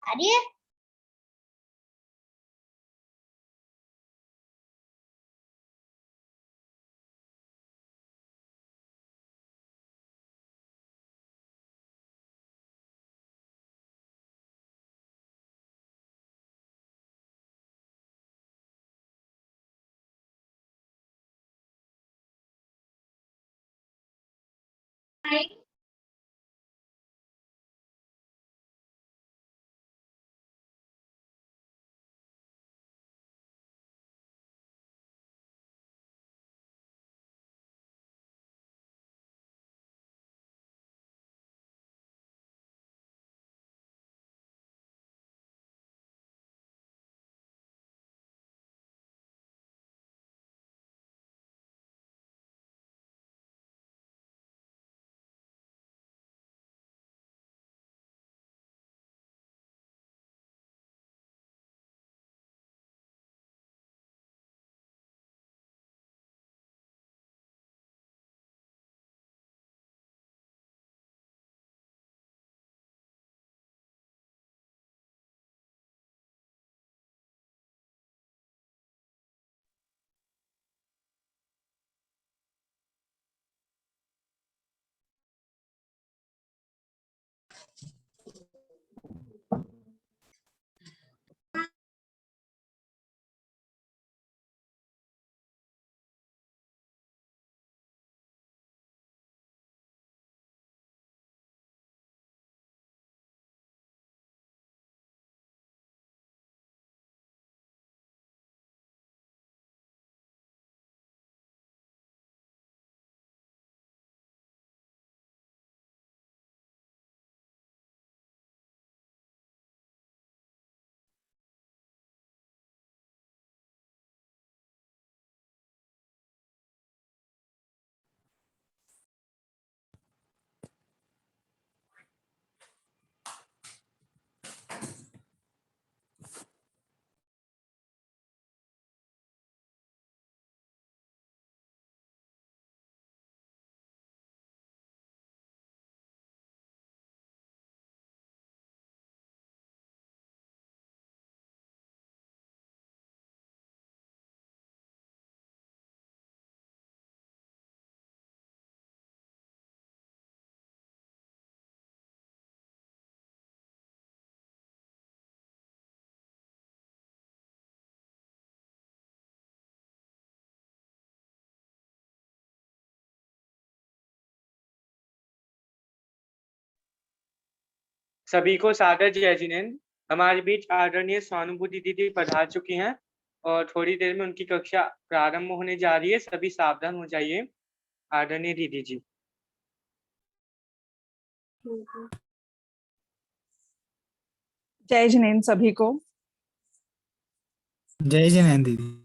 अरे सभी को सादर जय जिनेंद्र। हमारे बीच आदरणीय स्वानुभूति दीदी पधार चुकी हैं और थोड़ी देर में उनकी कक्षा प्रारंभ होने जा रही है। सभी सावधान हो जाइए। आदरणीय दीदी जी। जय जिनेंद्र सभी को। जय जिनेंद्र दीदी।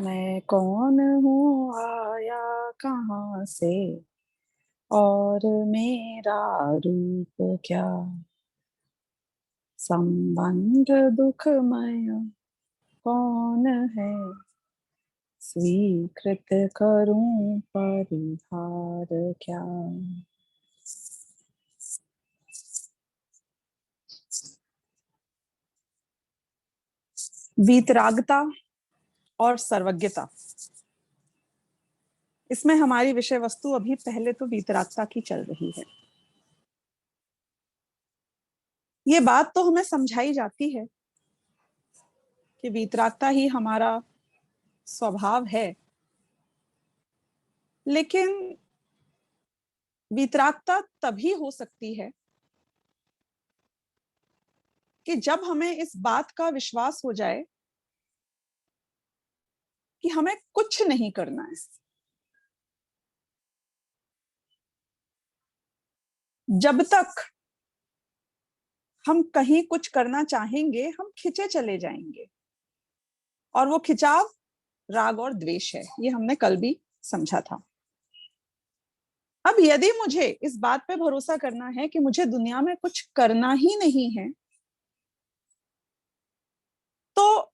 मैं कौन हूँ, आया कहाँ से, और मेरा रूप क्या, संबंध दुखमय कौन है, स्वीकृत करूं परिहार क्या। वीतरागता और सर्वज्ञता, इसमें हमारी विषय वस्तु अभी पहले तो वीतरागता की चल रही है। ये बात तो हमें समझाई जाती है कि वीतरागता ही हमारा स्वभाव है, लेकिन वीतरागता तभी हो सकती है कि जब हमें इस बात का विश्वास हो जाए कि हमें कुछ नहीं करना है। जब तक हम कहीं कुछ करना चाहेंगे, हम खिंचे चले जाएंगे, और वो खिंचाव राग और द्वेष है। ये हमने कल भी समझा था। अब यदि मुझे इस बात पे भरोसा करना है कि मुझे दुनिया में कुछ करना ही नहीं है, तो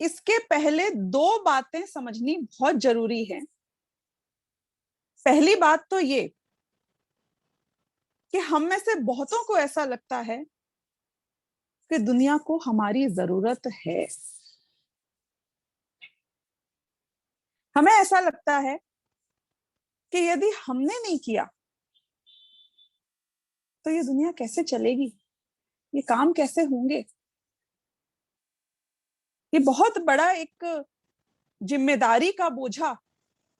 इसके पहले दो बातें समझनी बहुत जरूरी है। पहली बात तो ये कि हम में से बहुतों को ऐसा लगता है कि दुनिया को हमारी जरूरत है। हमें ऐसा लगता है कि यदि हमने नहीं किया तो ये दुनिया कैसे चलेगी, ये काम कैसे होंगे। ये बहुत बड़ा एक जिम्मेदारी का बोझा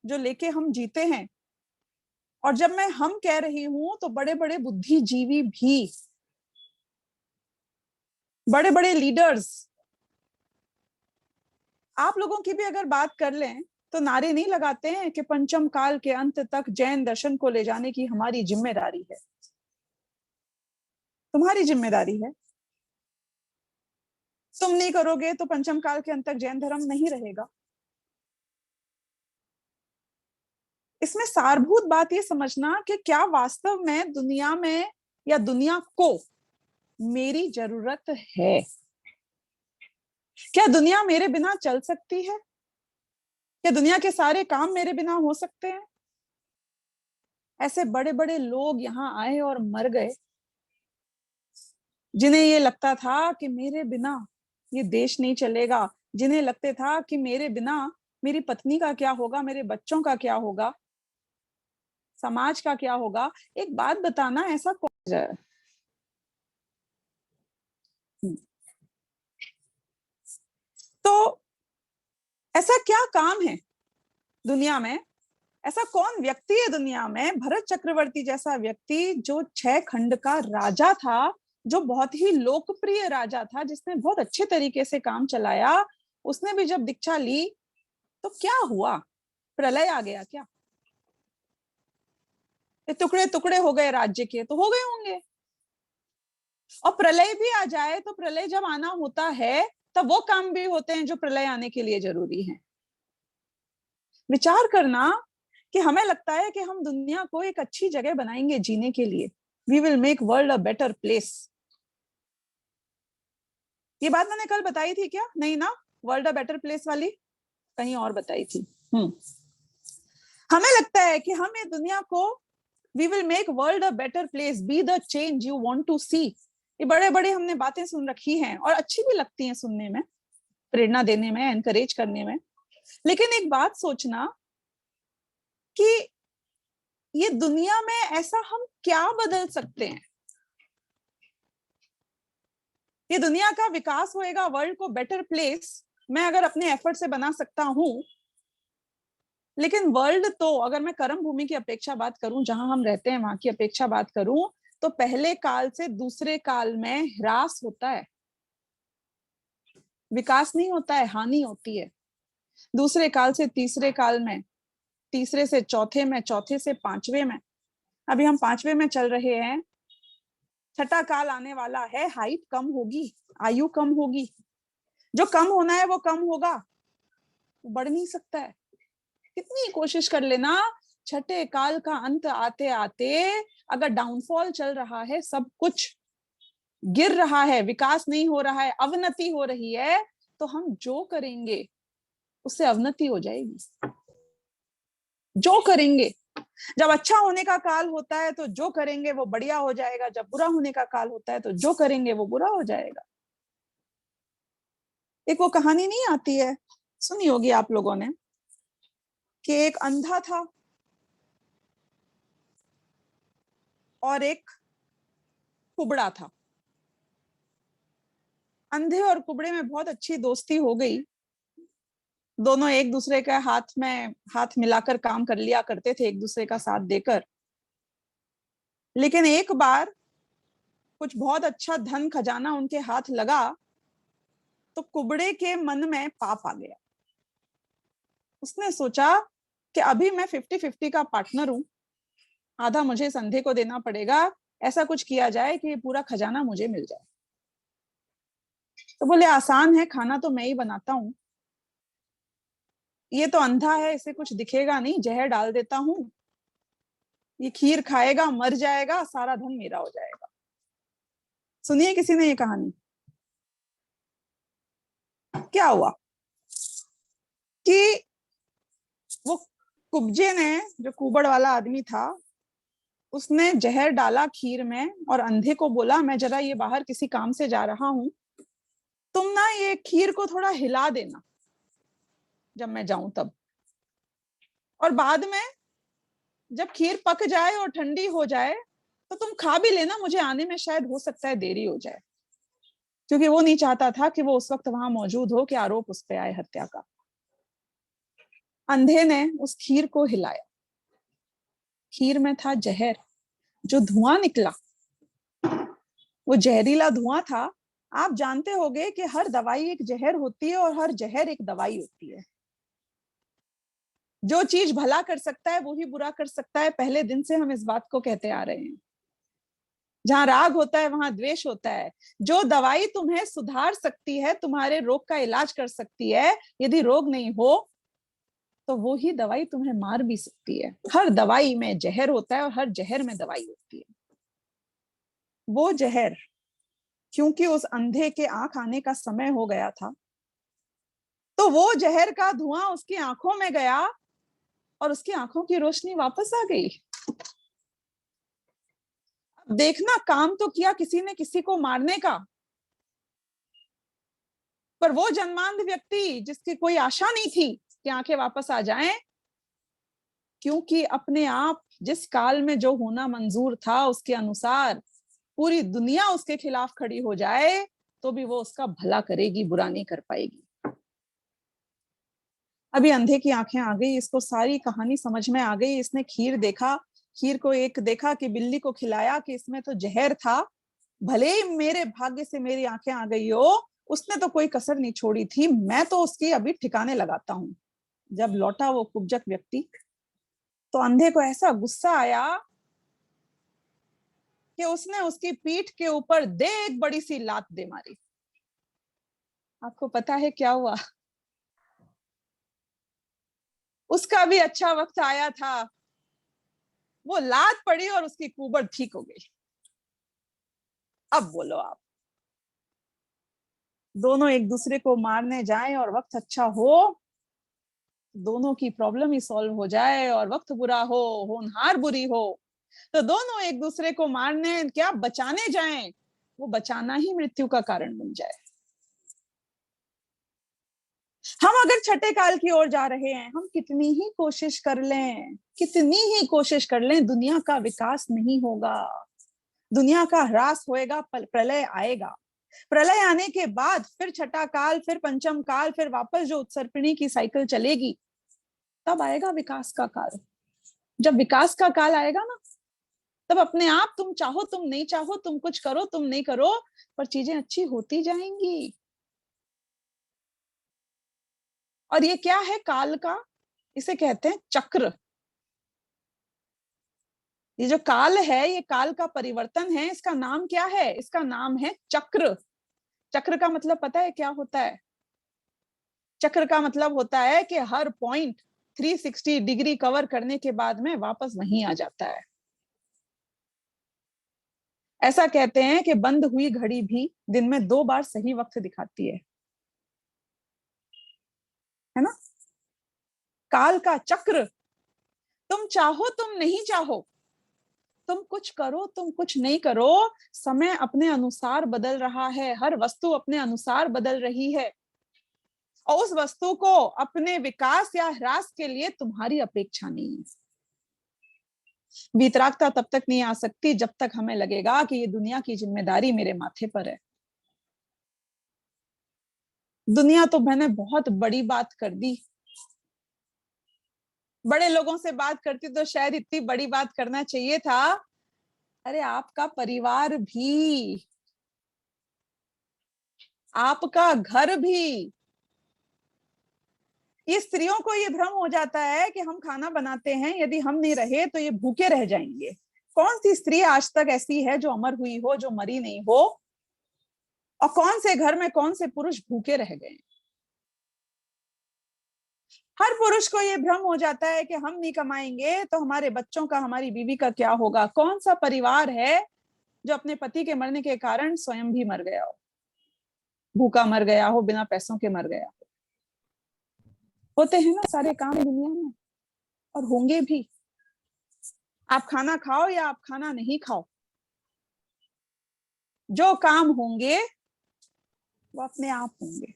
जो लेके हम जीते हैं। और जब मैं हम कह रही हूं तो बड़े बड़े बुद्धिजीवी भी, बड़े बड़े लीडर्स, आप लोगों की भी अगर बात कर लें तो नारे नहीं लगाते हैं कि पंचम काल के अंत तक जैन दर्शन को ले जाने की हमारी जिम्मेदारी है। तुम्हारी जिम्मेदारी है। तुम नहीं करोगे तो पंचम काल के अंत तक जैन धर्म नहीं रहेगा। इसमें सारभूत बात ये समझना कि क्या वास्तव में दुनिया में या दुनिया को मेरी जरूरत है। क्या दुनिया मेरे बिना चल सकती है? क्या दुनिया के सारे काम मेरे बिना हो सकते हैं? ऐसे बड़े बड़े लोग यहाँ आए और मर गए जिन्हें ये लगता था कि मेरे बिना ये देश नहीं चलेगा, जिन्हें लगते था कि मेरे बिना मेरी पत्नी का क्या होगा, मेरे बच्चों का क्या होगा, समाज का क्या होगा। एक बात बताना, ऐसा कौन है? तो ऐसा क्या काम है दुनिया में, ऐसा कौन व्यक्ति है दुनिया में, भरत चक्रवर्ती जैसा व्यक्ति जो 6 खंड का राजा था, जो बहुत ही लोकप्रिय राजा था, जिसने बहुत अच्छे तरीके से काम चलाया, उसने भी जब दीक्षा ली तो क्या हुआ? प्रलय आ गया क्या? टुकड़े टुकड़े हो गए राज्य के, तो हो गए होंगे। और प्रलय भी आ जाए तो प्रलय जब आना होता है तब वो काम भी होते हैं जो प्रलय आने के लिए जरूरी हैं। विचार करना कि हमें लगता है कि हम दुनिया को एक अच्छी जगह बनाएंगे जीने के लिए, we will make world a better place. ये बात मैंने कल बताई थी क्या? नहीं ना, वर्ल्ड अ बेटर प्लेस वाली कहीं और बताई थी। हमें लगता है कि हम ये दुनिया को, we will make world a better place, be the change you want to see. ये बड़े बड़े हमने बातें सुन रखी हैं और अच्छी भी लगती हैं सुनने में, प्रेरणा देने में, एनकरेज करने में। लेकिन एक बात सोचना कि ये दुनिया में ऐसा हम क्या बदल सकते हैं। ये दुनिया का विकास होएगा, वर्ल्ड को बेटर प्लेस मैं अगर अपने एफर्ट से बना सकता हूं, लेकिन वर्ल्ड तो, अगर मैं कर्म भूमि की अपेक्षा बात करूं, जहां हम रहते हैं वहां की अपेक्षा बात करूं, तो पहले काल से दूसरे काल में ह्रास होता है, विकास नहीं होता है, हानि होती है। दूसरे काल से तीसरे काल में, तीसरे से चौथे में, चौथे से पांचवे में, अभी हम पांचवे में चल रहे हैं। छठा काल आने वाला है, हाइट कम होगी, आयु कम होगी, जो कम होना है वो कम होगा, वो बढ़ नहीं सकता है। कितनी कोशिश कर लेना, छठे काल का अंत आते आते अगर डाउनफॉल चल रहा है, सब कुछ गिर रहा है, विकास नहीं हो रहा है, अवनति हो रही है, तो हम जो करेंगे उससे अवनति हो जाएगी। जो करेंगे, जब अच्छा होने का काल होता है तो जो करेंगे वो बढ़िया हो जाएगा, जब बुरा होने का काल होता है तो जो करेंगे वो बुरा हो जाएगा। एक वो कहानी नहीं आती है, सुनी होगी आप लोगों ने, कि एक अंधा था और एक कुबड़ा था। अंधे और कुबड़े में बहुत अच्छी दोस्ती हो गई, दोनों एक दूसरे का हाथ में हाथ मिलाकर काम कर लिया करते थे, एक दूसरे का साथ देकर। लेकिन एक बार कुछ बहुत अच्छा धन खजाना उनके हाथ लगा तो कुबड़े के मन में पाप आ गया। उसने सोचा कि अभी मैं 50-50 का पार्टनर हूं, आधा मुझे इस अंधे को देना पड़ेगा, ऐसा कुछ किया जाए कि पूरा खजाना मुझे मिल जाए। तो बोले आसान है, खाना तो मैं ही बनाता हूँ, ये तो अंधा है, इसे कुछ दिखेगा नहीं, जहर डाल देता हूँ, ये खीर खाएगा मर जाएगा, सारा धन मेरा हो जाएगा। सुनिए किसी ने ये कहानी। क्या हुआ कि वो कुब्जे ने, जो कुबड़ वाला आदमी था, उसने जहर डाला खीर में और अंधे को बोला मैं जरा ये बाहर किसी काम से जा रहा हूं, तुम ना ये खीर को थोड़ा हिला देना जब मैं जाऊं तब, और बाद में जब खीर पक जाए और ठंडी हो जाए तो तुम खा भी लेना, मुझे आने में शायद हो सकता है देरी हो जाए। क्योंकि वो नहीं चाहता था कि वो उस वक्त वहां मौजूद हो कि आरोप उस पे आए हत्या का। अंधे ने उस खीर को हिलाया, खीर में था जहर, जो धुआं निकला वो जहरीला धुआं था। आप जानते होंगे कि हर दवाई एक जहर होती है और हर जहर एक दवाई होती है। जो चीज भला कर सकता है वो ही बुरा कर सकता है, पहले दिन से हम इस बात को कहते आ रहे हैं। जहां राग होता है वहां द्वेष होता है। जो दवाई तुम्हें सुधार सकती है, तुम्हारे रोग का इलाज कर सकती है, यदि रोग नहीं हो तो वो ही दवाई तुम्हें मार भी सकती है। हर दवाई में जहर होता है और हर जहर में दवाई होती है। वो जहर, क्योंकि उस अंधे के आंख आने का समय हो गया था, तो वो जहर का धुआं उसकी आंखों में गया और उसकी आंखों की रोशनी वापस आ गई। देखना, काम तो किया किसी ने किसी को मारने का, पर वो जन्मांध व्यक्ति जिसकी कोई आशा नहीं थी कि आंखें वापस आ जाएं, क्योंकि अपने आप जिस काल में जो होना मंजूर था उसके अनुसार पूरी दुनिया उसके खिलाफ खड़ी हो जाए तो भी वो उसका भला करेगी, बुरा नहीं कर पाएगी। अभी अंधे की आंखें आ गई, इसको सारी कहानी समझ में आ गई। इसने खीर देखा, खीर को एक देखा कि बिल्ली को खिलाया कि इसमें तो जहर था, भले ही मेरे भाग्य से मेरी आंखें आ गई हो, उसने तो कोई कसर नहीं छोड़ी थी, मैं तो उसकी अभी ठिकाने लगाता हूं। जब लौटा वो कुब्जक व्यक्ति तो अंधे को ऐसा गुस्सा आया कि उसने उसकी पीठ के ऊपर दे एक बड़ी सी लात दे मारी। आपको पता है क्या हुआ? उसका भी अच्छा वक्त आया था, वो लात पड़ी और उसकी कुबड़ ठीक हो गई। अब बोलो आप, दोनों एक दूसरे को मारने जाएं और वक्त अच्छा हो, दोनों की प्रॉब्लम ही सॉल्व हो जाए, और वक्त बुरा हो, होनहार बुरी हो, तो दोनों एक दूसरे को मारने क्या बचाने जाएं, वो बचाना ही मृत्यु का कारण बन जाए। हम अगर छठे काल की ओर जा रहे हैं, हम कितनी ही कोशिश कर लें, कितनी ही कोशिश कर लें, दुनिया का विकास नहीं होगा, दुनिया का ह्रास होएगा, प्रलय आएगा। प्रलय आने के बाद फिर छठा काल, फिर पंचम काल, फिर वापस जो उत्सर्पिणी की साइकिल चलेगी, तब आएगा विकास का काल। जब विकास का काल आएगा ना, तब अपने आप, तुम चाहो तुम नहीं चाहो, तुम कुछ करो तुम नहीं करो, पर चीजें अच्छी होती जाएंगी। और ये क्या है काल का? इसे कहते हैं चक्र। ये जो काल है, ये काल का परिवर्तन है, इसका नाम क्या है? इसका नाम है चक्र। चक्र का मतलब पता है क्या होता है? चक्र का मतलब होता है कि हर पॉइंट 360 डिग्री कवर करने के बाद में वापस वहीं आ जाता है। ऐसा कहते हैं कि बंद हुई घड़ी भी दिन में 2 बार सही वक्त दिखाती है ना? काल का चक्र, तुम चाहो तुम नहीं चाहो, तुम कुछ करो तुम कुछ नहीं करो, समय अपने अनुसार बदल रहा है, हर वस्तु अपने अनुसार बदल रही है, और उस वस्तु को अपने विकास या ह्रास के लिए तुम्हारी अपेक्षा नहीं है। वीतरागता तब तक नहीं आ सकती जब तक हमें लगेगा कि ये दुनिया की जिम्मेदारी मेरे माथे पर है। दुनिया तो मैंने बहुत बड़ी बात कर दी, बड़े लोगों से बात करती तो शायद इतनी बड़ी बात करना चाहिए था। अरे आपका परिवार भी, आपका घर भी। ये स्त्रियों को ये भ्रम हो जाता है कि हम खाना बनाते हैं, यदि हम नहीं रहे तो ये भूखे रह जाएंगे। कौन सी स्त्री आज तक ऐसी है जो अमर हुई हो, जो मरी नहीं हो? और कौन से घर में कौन से पुरुष भूखे रह गए? हर पुरुष को ये भ्रम हो जाता है कि हम नहीं कमाएंगे तो हमारे बच्चों का, हमारी बीवी का क्या होगा। कौन सा परिवार है जो अपने पति के मरने के कारण स्वयं भी मर गया हो, भूखा मर गया हो, बिना पैसों के मर गया हो? होते हैं ना सारे काम दुनिया में, और होंगे भी। आप खाना खाओ या आप खाना नहीं खाओ, जो काम होंगे वो अपने आप होंगे।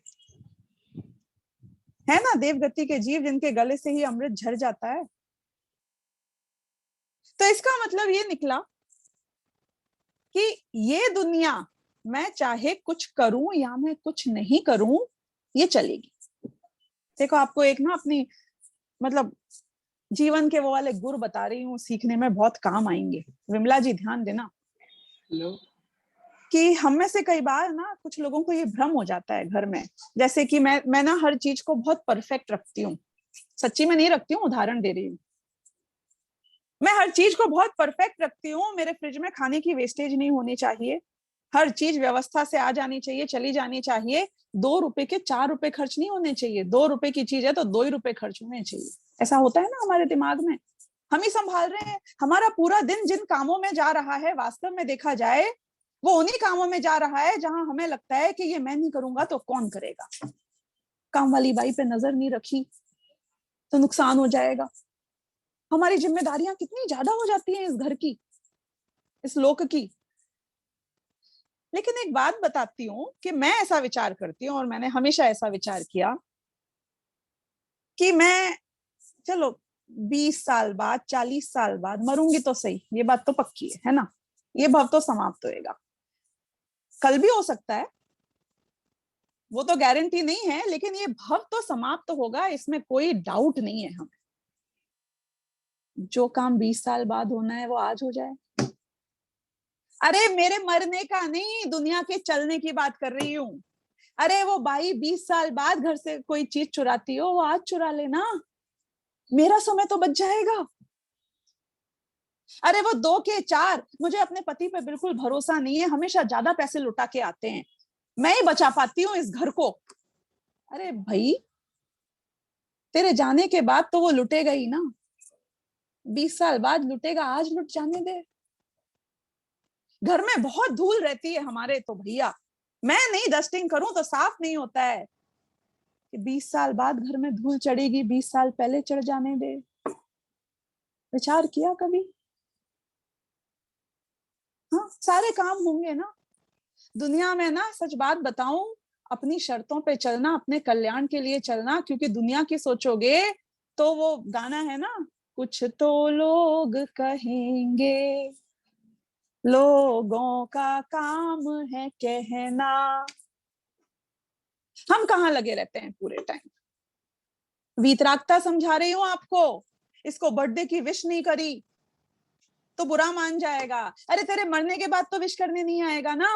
है ना देवगति के जीव जिनके गले से ही अमृत झर जाता है। तो इसका मतलब ये निकला कि ये दुनिया, मैं चाहे कुछ करूं या मैं कुछ नहीं करूं, ये चलेगी। देखो आपको एक ना अपनी मतलब जीवन के वो वाले गुर बता रही हूँ, सीखने में बहुत काम आएंगे। विमला जी ध्यान देना। हेलो। कि हम में से कई बार ना कुछ लोगों को ये भ्रम हो जाता है घर में, जैसे कि मैं ना हर चीज को बहुत परफेक्ट रखती हूँ। सच्ची में नहीं रखती हूँ, उदाहरण दे रही हूँ। मैं हर चीज को बहुत परफेक्ट रखती हूँ। मेरे फ्रिज में खाने की वेस्टेज नहीं होनी चाहिए, हर चीज व्यवस्था से आ जानी चाहिए, चली जानी चाहिए। 2 रुपए के 4 रुपए खर्च नहीं होने चाहिए। 2 रुपए की चीज है तो 2 ही रुपए खर्च होने चाहिए। ऐसा होता है ना हमारे दिमाग में। हम ही संभाल रहे हैं। हमारा पूरा दिन जिन कामों में जा रहा है, वास्तव में देखा जाए वो उन्हीं कामों में जा रहा है जहां हमें लगता है कि ये मैं नहीं करूंगा तो कौन करेगा। काम वाली बाई पे नजर नहीं रखी तो नुकसान हो जाएगा। हमारी जिम्मेदारियां कितनी ज्यादा हो जाती हैं इस घर की, इस लोक की। लेकिन एक बात बताती हूँ कि मैं ऐसा विचार करती हूँ, और मैंने हमेशा ऐसा विचार किया कि मैं, चलो 20 साल बाद, 40 साल बाद मरूंगी तो सही, ये बात तो पक्की है ना। ये भव तो समाप्त होएगा, कल भी हो सकता है, वो तो गारंटी नहीं है, लेकिन ये भव तो समाप्त होगा, इसमें कोई डाउट नहीं है हमें। जो काम 20 साल बाद होना है वो आज हो जाए। अरे मेरे मरने का नहीं, दुनिया के चलने की बात कर रही हूँ। अरे वो भाई 20 साल बाद घर से कोई चीज चुराती हो, वो आज चुरा लेना, मेरा समय तो बच जाएगा। अरे वो 2 के 4, मुझे अपने पति पे बिल्कुल भरोसा नहीं है, हमेशा ज्यादा पैसे लुटा के आते हैं, मैं ही बचा पाती हूँ इस घर को। अरे भाई तेरे जाने के बाद तो वो लुटेगा ही ना, 20 साल बाद लुटेगा, आज लुट जाने दे। घर में बहुत धूल रहती है हमारे तो भैया, मैं नहीं डस्टिंग करूं तो साफ नहीं होता है कि 20 साल बाद घर में धूल चढ़ेगी, 20 साल पहले चढ़ जाने दे। विचार किया कभी? हाँ सारे काम होंगे ना दुनिया में ना। सच बात बताऊं, अपनी शर्तों पे चलना, अपने कल्याण के लिए चलना, क्योंकि दुनिया की सोचोगे तो वो गाना है ना, कुछ तो लोग कहेंगे, लोगों का काम है कहना। हम कहाँ लगे रहते हैं पूरे टाइम। वीतरागता समझा रही हूं आपको, इसको बर्थडे की विश नहीं करी तो बुरा मान जाएगा। अरे तेरे मरने के बाद तो विश करने नहीं आएगा ना,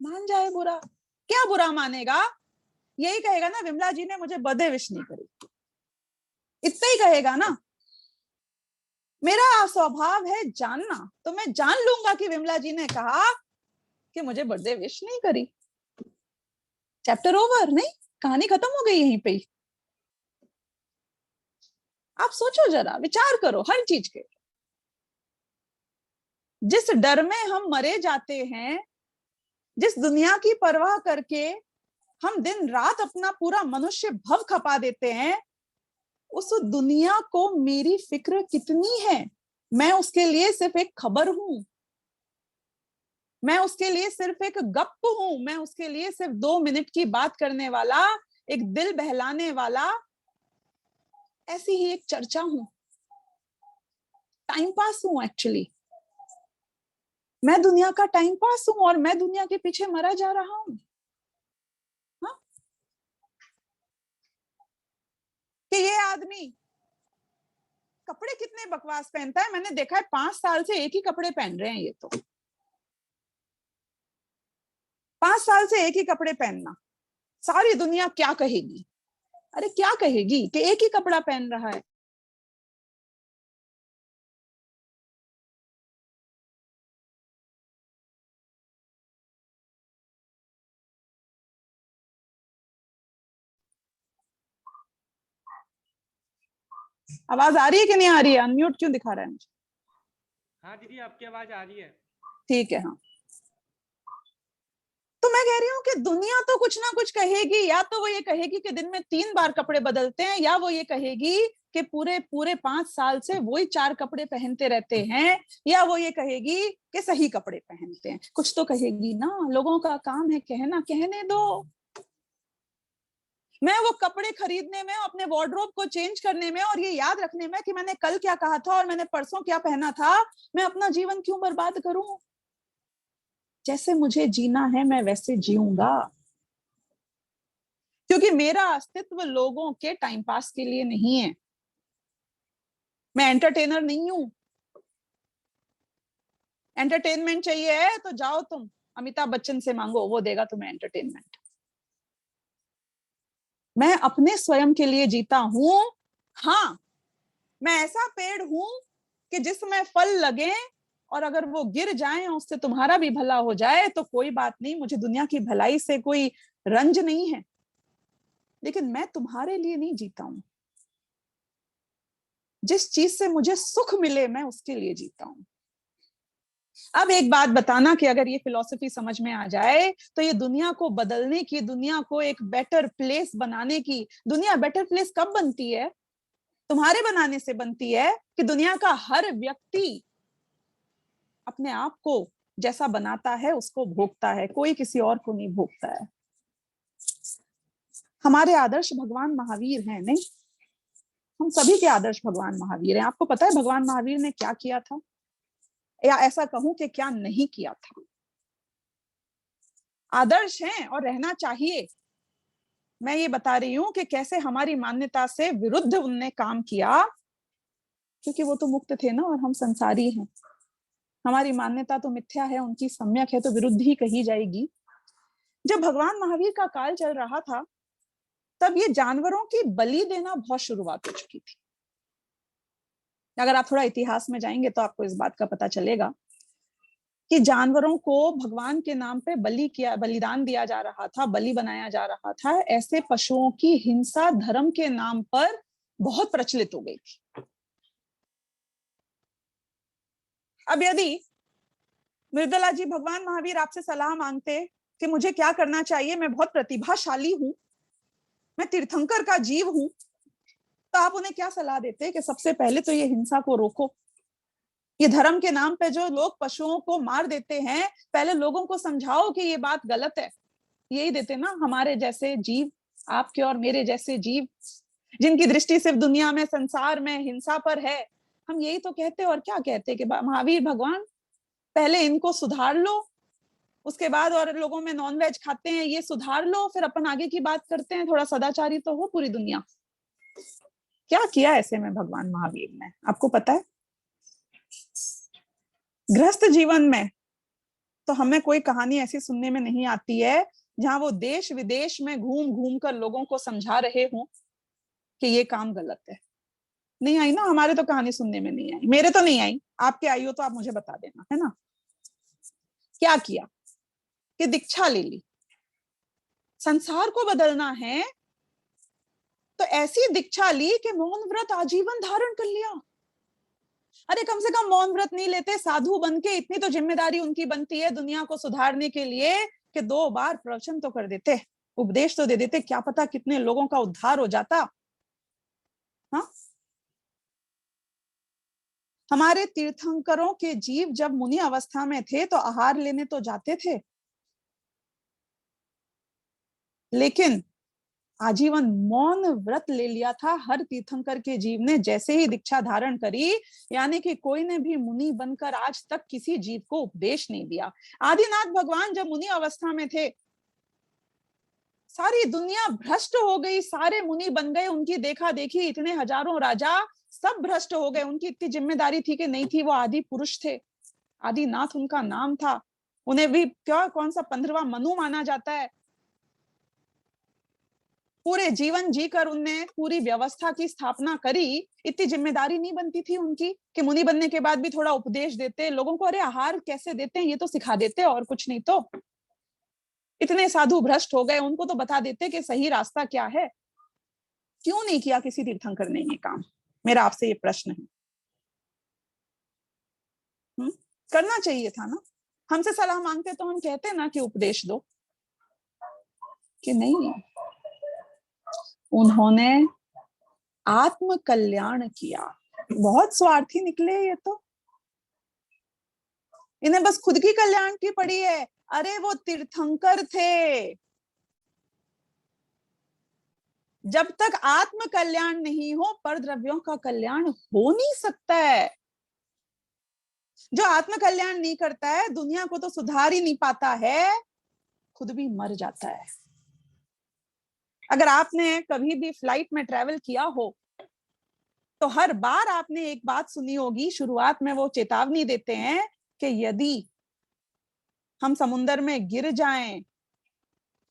मान जाए बुरा, क्या बुरा मानेगा? यही कहेगा ना विमला जी ने मुझे बर्थडे विश नहीं करी, इतना ही कहेगा ना। मेरा स्वभाव है जानना, तो मैं जान लूंगा कि विमला जी ने कहा कि मुझे बर्थडे विश नहीं करी, चैप्टर ओवर। नहीं, कहानी खत्म हो गई यहीं पे ही। आप सोचो जरा, विचार करो हर चीज के। जिस डर में हम मरे जाते हैं, जिस दुनिया की परवाह करके हम दिन रात अपना पूरा मनुष्य भव खपा देते हैं, उस दुनिया को मेरी फिक्र कितनी है। मैं उसके लिए सिर्फ एक खबर हूं, मैं उसके लिए सिर्फ एक गप हूं, मैं उसके लिए सिर्फ 2 मिनट की बात करने वाला, एक दिल बहलाने वाला, ऐसी ही एक चर्चा हूं, टाइम पास हूं एक्चुअली। मैं दुनिया का टाइम पास हूं और मैं दुनिया के पीछे मरा जा रहा हूं। हाँ? कि ये आदमी कपड़े कितने बकवास पहनता है, मैंने देखा है 5 साल से एक ही कपड़े पहन रहे हैं ये तो। 5 साल से एक ही कपड़े पहनना, सारी दुनिया क्या कहेगी? अरे क्या कहेगी कि एक ही कपड़ा पहन रहा है। आवाज आ रही है कि नहीं आ रही है? अनम्यूट क्यों दिखा रहा है मुझे? हाँ दीदी, आपकी आवाज आ रही है। ठीक है। हाँ, तो मैं कह रही हूँ कि दुनिया तो कुछ ना कुछ कहेगी। या तो वो ये कहेगी कि दिन में 3 बार कपड़े बदलते हैं, या वो ये कहेगी कि पूरे पूरे 5 साल से वही 4 कपड़े पहनते रहते हैं, या वो ये कहेगी कि सही कपड़े पहनते हैं। कुछ तो कहेगी ना। लोगों का काम है कहना, कहने दो। मैं वो कपड़े खरीदने में, अपने वार्डरोब को चेंज करने में और ये याद रखने में कि मैंने कल क्या कहा था और मैंने परसों क्या पहना था, मैं अपना जीवन क्यों बर्बाद करूं? जैसे मुझे जीना है मैं वैसे जीऊंगा, क्योंकि मेरा अस्तित्व लोगों के टाइम पास के लिए नहीं है। मैं एंटरटेनर नहीं हूं। एंटरटेनमेंट चाहिए है तो जाओ तुम अमिताभ बच्चन से मांगो, वो देगा तुम्हें एंटरटेनमेंट। मैं अपने स्वयं के लिए जीता हूं। हाँ, मैं ऐसा पेड़ हूं कि जिसमें फल लगे और अगर वो गिर जाए और उससे तुम्हारा भी भला हो जाए तो कोई बात नहीं, मुझे दुनिया की भलाई से कोई रंज नहीं है, लेकिन मैं तुम्हारे लिए नहीं जीता हूं। जिस चीज से मुझे सुख मिले मैं उसके लिए जीता हूं। अब एक बात बताना कि अगर ये फिलॉसफी समझ में आ जाए तो ये दुनिया को बदलने की, दुनिया को एक बेटर प्लेस बनाने की, दुनिया बेटर प्लेस कब बनती है? तुम्हारे बनाने से बनती है कि दुनिया का हर व्यक्ति अपने आप को जैसा बनाता है उसको भोगता है, कोई किसी और को नहीं भोगता है। हमारे आदर्श भगवान महावीर हैं, नहीं? हम सभी के आदर्श भगवान महावीर हैं। आपको पता है भगवान महावीर ने क्या किया था, या ऐसा कहूं कि क्या नहीं किया था? आदर्श हैं और रहना चाहिए। मैं ये बता रही हूं कि कैसे हमारी मान्यता से विरुद्ध उनने काम किया, क्योंकि वो तो मुक्त थे ना और हम संसारी हैं। हमारी मान्यता तो मिथ्या है, उनकी सम्यक है, तो विरुद्ध ही कही जाएगी। जब भगवान महावीर का काल चल रहा था तब ये जानवरों की बलि देना बहुत शुरुआत हो चुकी थी। अगर आप थोड़ा इतिहास में जाएंगे तो आपको इस बात का पता चलेगा कि जानवरों को भगवान के नाम पे बलिदान दिया जा रहा था, बलि बनाया जा रहा था। ऐसे पशुओं की हिंसा धर्म के नाम पर बहुत प्रचलित हो गई थी। अब यदि मृदला जी भगवान महावीर आपसे सलाह मांगते कि मुझे क्या करना चाहिए, मैं बहुत प्रतिभाशाली हूं, मैं तीर्थंकर का जीव हूं, तो आप उन्हें क्या सलाह देते कि सबसे पहले तो ये हिंसा को रोको, ये धर्म के नाम पे जो लोग पशुओं को मार देते हैं, पहले लोगों को समझाओ कि ये बात गलत है। यही देते ना हमारे जैसे जीव, आपके और मेरे जैसे जीव, जिनकी दृष्टि सिर्फ दुनिया में, संसार में हिंसा पर है। हम यही तो कहते और क्या कहते कि महावीर भगवान पहले इनको सुधार लो, उसके बाद और लोगों में नॉनवेज खाते हैं ये सुधार लो, फिर अपन आगे की बात करते हैं। थोड़ा सदाचारी तो हो पूरी दुनिया। क्या किया ऐसे में भगवान महावीर ने, आपको पता है? गृहस्थ जीवन में तो हमें कोई कहानी ऐसी सुनने में नहीं आती है जहां वो देश विदेश में घूम घूम कर लोगों को समझा रहे हों कि ये काम गलत है। नहीं आई ना, हमारे तो कहानी सुनने में नहीं आई, मेरे तो नहीं आई। आपके आई हो तो आप मुझे बता देना, है ना? क्या किया कि दीक्षा ले ली। संसार को बदलना है तो ऐसी दीक्षा ली कि मौन व्रत आजीवन धारण कर लिया। अरे कम से कम मौन व्रत नहीं लेते, साधु बन के इतनी तो जिम्मेदारी उनकी बनती है दुनिया को सुधारने के लिए कि 2 बार प्रवचन तो कर देते, उपदेश तो दे देते, क्या पता कितने लोगों का उद्धार हो जाता। हाँ, हमारे तीर्थंकरों के जीव जब मुनि अवस्था में थे तो आहार लेने तो जाते थे, लेकिन आजीवन मौन व्रत ले लिया था हर तीर्थंकर के जीव ने जैसे ही दीक्षा धारण करी, यानी कि कोई ने भी मुनि बनकर आज तक किसी जीव को उपदेश नहीं दिया। आदिनाथ भगवान जब मुनि अवस्था में थे, सारी दुनिया भ्रष्ट हो गई, सारे मुनि बन गए, उनकी देखा देखी इतने हजारों राजा सब भ्रष्ट हो गए। उनकी इतनी जिम्मेदारी थी कि नहीं थी, वो आदि पुरुष थे, आदिनाथ उनका नाम था। उन्हें भी क्या कौन सा 15वां मनु माना जाता है। पूरे जीवन जीकर उनने पूरी व्यवस्था की स्थापना करी। इतनी जिम्मेदारी नहीं बनती थी उनकी कि मुनि बनने के बाद भी थोड़ा उपदेश देते लोगों को, अरे आहार कैसे देते हैं ये तो सिखा देते, और कुछ नहीं तो। इतने साधु भ्रष्ट हो गए, उनको तो बता देते कि सही रास्ता क्या है। क्यों नहीं किया किसी तीर्थंकर ने ये काम? मेरा आपसे ये प्रश्न है। करना चाहिए था ना। हमसे सलाह मांगते तो हम कहते ना कि उपदेश दो, कि नहीं, उन्होंने आत्म कल्याण किया। बहुत स्वार्थी निकले ये तो, इन्हें बस खुद की कल्याण की पड़ी है। अरे वो तीर्थंकर थे, जब तक आत्म कल्याण नहीं हो पर द्रव्यों का कल्याण हो नहीं सकता है। जो आत्म कल्याण नहीं करता है दुनिया को तो सुधार ही नहीं पाता है, खुद भी मर जाता है। अगर आपने कभी भी फ्लाइट में ट्रेवल किया हो तो हर बार आपने एक बात सुनी होगी, शुरुआत में वो चेतावनी देते हैं कि यदि हम समुद्र में गिर जाएं,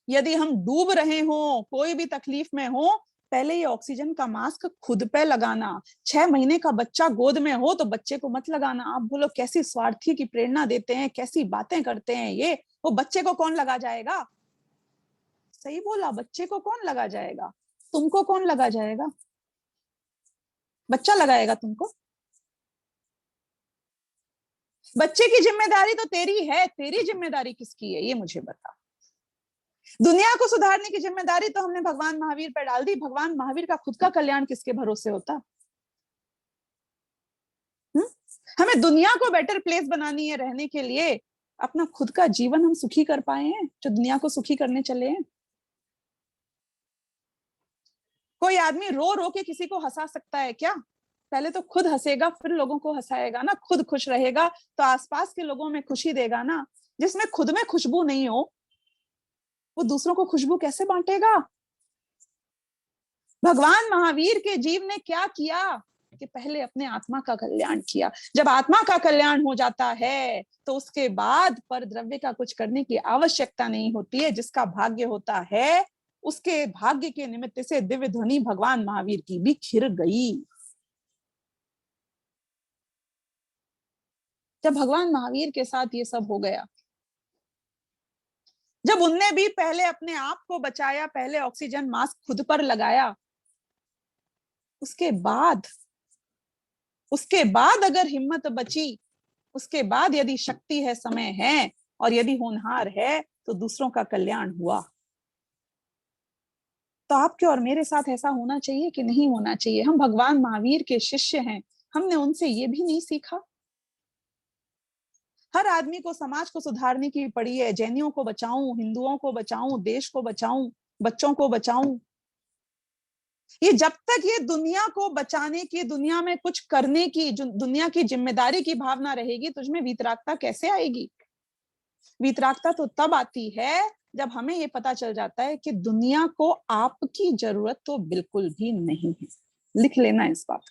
यदि हम डूब रहे हो, कोई भी तकलीफ में हो, पहले ये ऑक्सीजन का मास्क खुद पे लगाना। 6 महीने का बच्चा गोद में हो तो बच्चे को मत लगाना। आप बोलो कैसी स्वार्थी की प्रेरणा देते हैं, कैसी बातें करते हैं ये। वो बच्चे को कौन लगा जाएगा? सही बोला, बच्चे को कौन लगा जाएगा? तुमको कौन लगा जाएगा? बच्चा लगाएगा तुमको? बच्चे की जिम्मेदारी तो तेरी है, तेरी जिम्मेदारी किसकी है ये मुझे बता। दुनिया को सुधारने की जिम्मेदारी तो हमने भगवान महावीर पर डाल दी। भगवान महावीर का खुद का कल्याण किसके भरोसे होता? हमें दुनिया को बेटर प्लेस बनानी है रहने के लिए, अपना खुद का जीवन हम सुखी कर पाए हैं जो दुनिया को सुखी करने चले हैं? कोई आदमी रो रो के किसी को हंसा सकता है क्या? पहले तो खुद हंसेगा फिर लोगों को हंसाएगा ना। खुद खुश रहेगा तो आसपास के लोगों में खुशी देगा ना। जिसमें खुद में खुशबू नहीं हो वो दूसरों को खुशबू कैसे बांटेगा? भगवान महावीर के जीव ने क्या किया कि पहले अपने आत्मा का कल्याण किया। जब आत्मा का कल्याण हो जाता है तो उसके बाद पर द्रव्य का कुछ करने की आवश्यकता नहीं होती है। जिसका भाग्य होता है उसके भाग्य के निमित्त से दिव्य ध्वनि भगवान महावीर की भी खिर गई। जब भगवान महावीर के साथ ये सब हो गया, जब उनने भी पहले अपने आप को बचाया, पहले ऑक्सीजन मास्क खुद पर लगाया, उसके बाद अगर हिम्मत बची, उसके बाद यदि शक्ति है, समय है और यदि होनहार है तो दूसरों का कल्याण हुआ। तो आपके और मेरे साथ ऐसा होना चाहिए कि नहीं होना चाहिए? हम भगवान महावीर के शिष्य हैं, हमने उनसे ये भी नहीं सीखा? हर आदमी को समाज को सुधारने की पड़ी है। जैनियों को बचाऊं, हिंदुओं को बचाऊं, देश को बचाऊं, बच्चों को बचाऊं। ये जब तक ये दुनिया को बचाने की, दुनिया में कुछ करने की, दुनिया की जिम्मेदारी की भावना रहेगी, तुझमें वीतरागता कैसे आएगी? वीतरागता तो तब आती है जब हमें ये पता चल जाता है कि दुनिया को आपकी जरूरत तो बिल्कुल भी नहीं है। लिख लेना इस बात,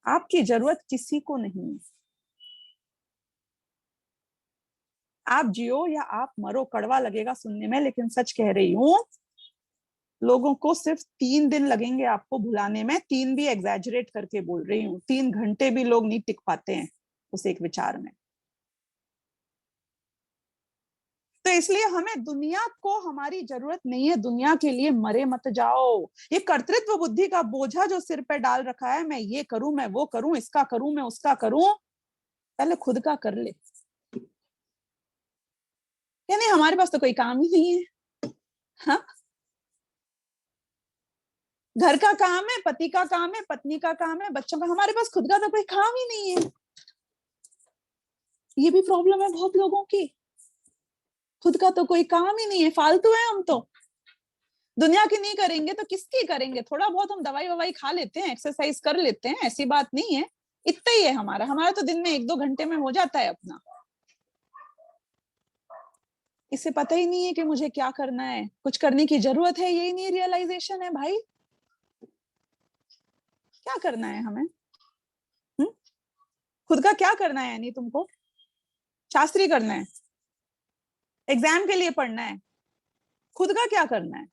आपकी जरूरत किसी को नहीं है। आप जियो या आप मरो, कड़वा लगेगा सुनने में लेकिन सच कह रही हूं, लोगों को सिर्फ 3 दिन लगेंगे आपको भुलाने में। 3 भी एग्जैजरेट करके बोल रही हूँ, 3 घंटे भी लोग नहीं टिक पाते हैं उस एक विचार में। तो इसलिए हमें दुनिया को हमारी जरूरत नहीं है, दुनिया के लिए मरे मत जाओ। ये कर्तृत्व बुद्धि का बोझा जो सिर पे डाल रखा है, मैं ये करूं, मैं वो करूं, इसका करूं, मैं उसका करूं, पहले खुद का कर ले। यानी हमारे पास तो कोई काम ही नहीं है। हाँ, घर का काम है, पति का काम है, पत्नी का काम है, बच्चों का, हमारे पास खुद का तो कोई काम ही नहीं है। ये भी प्रॉब्लम है बहुत लोगों की, खुद का तो कोई काम ही नहीं है, फालतू है हम तो। दुनिया की नहीं करेंगे तो किसकी करेंगे? थोड़ा बहुत हम दवाई ववाई खा लेते हैं, एक्सरसाइज कर लेते हैं, ऐसी बात नहीं है। इतना ही है हमारा हमारा तो दिन में 1-2 घंटे में हो जाता है अपना। इसे पता ही नहीं है कि मुझे क्या करना है, कुछ करने की जरूरत है, यही नहीं रियलाइजेशन है भाई। क्या करना है हमें? खुद का क्या करना है? यानी तुमको शास्त्री करना है, एग्जाम के लिए पढ़ना है, खुद का क्या करना है?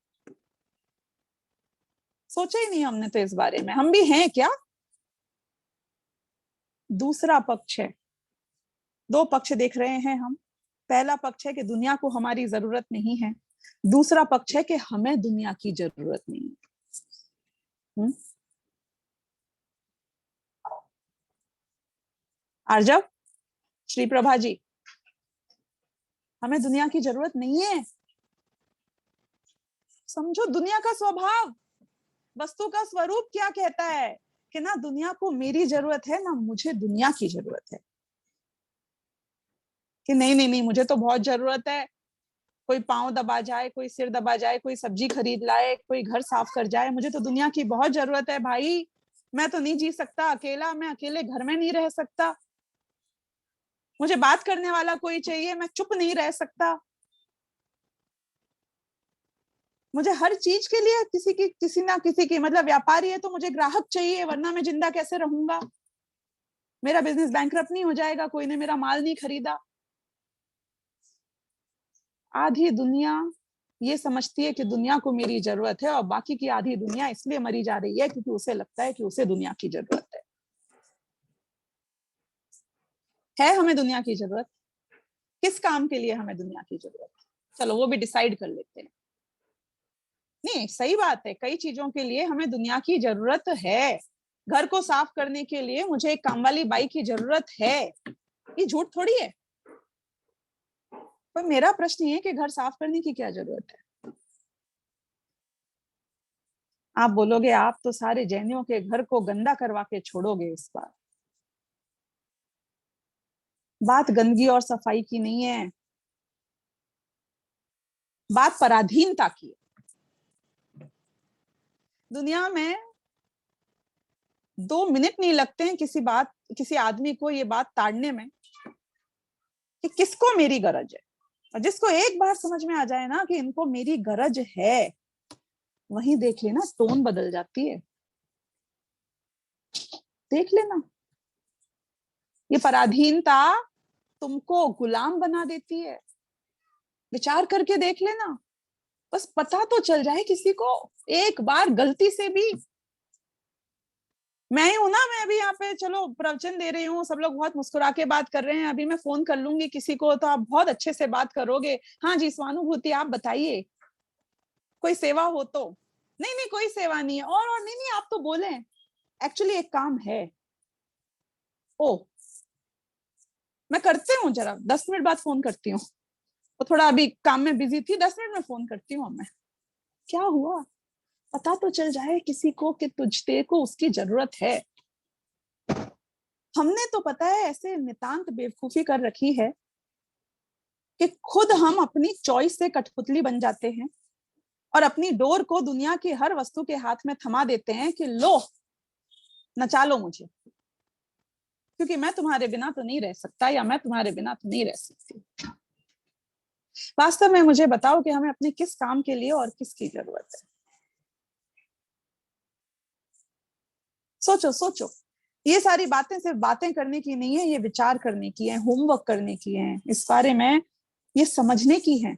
सोचा ही नहीं हमने तो इस बारे में। हम भी हैं क्या? दूसरा पक्ष है, 2 पक्ष देख रहे हैं हम। पहला पक्ष है कि दुनिया को हमारी जरूरत नहीं है, दूसरा पक्ष है कि हमें दुनिया की जरूरत नहीं है। आर्जव, श्री प्रभा जी, हमें दुनिया की जरूरत नहीं है। समझो दुनिया का स्वभाव, वस्तु का स्वरूप क्या कहता है कि ना दुनिया को मेरी जरूरत है, ना मुझे दुनिया की जरूरत है। कि नहीं नहीं नहीं, मुझे तो बहुत जरूरत है। कोई पांव दबा जाए, कोई सिर दबा जाए, कोई सब्जी खरीद लाए, कोई घर साफ कर जाए, मुझे तो दुनिया की बहुत जरूरत है भाई। मैं तो नहीं जी सकता अकेला, मैं अकेले घर में नहीं रह सकता। मुझे बात करने वाला कोई चाहिए, मैं चुप नहीं रह सकता। मुझे हर चीज के लिए किसी ना किसी की, मतलब व्यापारी है तो मुझे ग्राहक चाहिए, वरना मैं जिंदा कैसे रहूंगा? मेरा बिजनेस बैंकरप्ट नहीं हो जाएगा, कोई ने मेरा माल नहीं खरीदा। आधी दुनिया ये समझती है कि दुनिया को मेरी जरूरत है, और बाकी की आधी दुनिया इसलिए मरी जा रही है क्योंकि उसे लगता है कि उसे दुनिया की जरूरत है। हमें दुनिया की जरूरत? किस काम के लिए हमें दुनिया की जरूरत? चलो वो भी डिसाइड कर लेते हैं। नहीं, सही बात है, कई चीजों के लिए हमें दुनिया की जरूरत है। घर को साफ करने के लिए मुझे एक काम वाली बाई की जरूरत है, ये झूठ थोड़ी है। पर मेरा प्रश्न ये कि घर साफ करने की क्या जरूरत है? आप बोलोगे आप तो सारे जैनियों के घर को गंदा करवा के छोड़ोगे इस बार। बात गंदगी और सफाई की नहीं है, बात पराधीनता की है। दुनिया में 2 मिनट नहीं लगते हैं किसी आदमी को ये बात ताड़ने में कि किसको मेरी गरज है। और जिसको एक बार समझ में आ जाए ना कि इनको मेरी गरज है, वहीं देख लेना टोन बदल जाती है। देख लेना, ये पराधीनता तुमको गुलाम बना देती है। विचार करके देख लेना, बस पता तो चल जाए किसी को एक बार गलती से भी। मैं ही हूं ना, मैं अभी यहाँ पे चलो प्रवचन दे रही हूँ, सब लोग बहुत मुस्कुरा के बात कर रहे हैं, अभी मैं फोन कर लूंगी किसी को तो आप बहुत अच्छे से बात करोगे। हाँ जी स्वानुभूति, आप बताइए कोई सेवा हो तो। नहीं नहीं कोई सेवा नहीं है, और नहीं नहीं आप तो बोले एक्चुअली एक काम है। ओ, मैं करती हूँ, जरा 10 मिनट बाद फोन करती हूँ, वो थोड़ा अभी काम में बिजी थी, 10 मिनट में फोन करती हूँ मैं। क्या हुआ? पता तो चल जाए किसी को कि तुझते को उसकी जरूरत है। हमने तो पता है ऐसे नितांत बेवकूफी कर रखी है कि खुद हम अपनी चॉइस से कठपुतली बन जाते हैं और अपनी डोर को दुनिया की हर वस्तु के हाथ में थमा देते हैं कि लो नचा लो मुझे, क्योंकि मैं तुम्हारे बिना तो नहीं रह सकता, या मैं तुम्हारे बिना तो नहीं रह सकती। वास्तव में मुझे बताओ कि हमें अपने किस काम के लिए और किसकी जरूरत है? सोचो सोचो। ये सारी बातें सिर्फ बातें करने की नहीं है, ये विचार करने की है, होमवर्क करने की है, इस बारे में ये समझने की है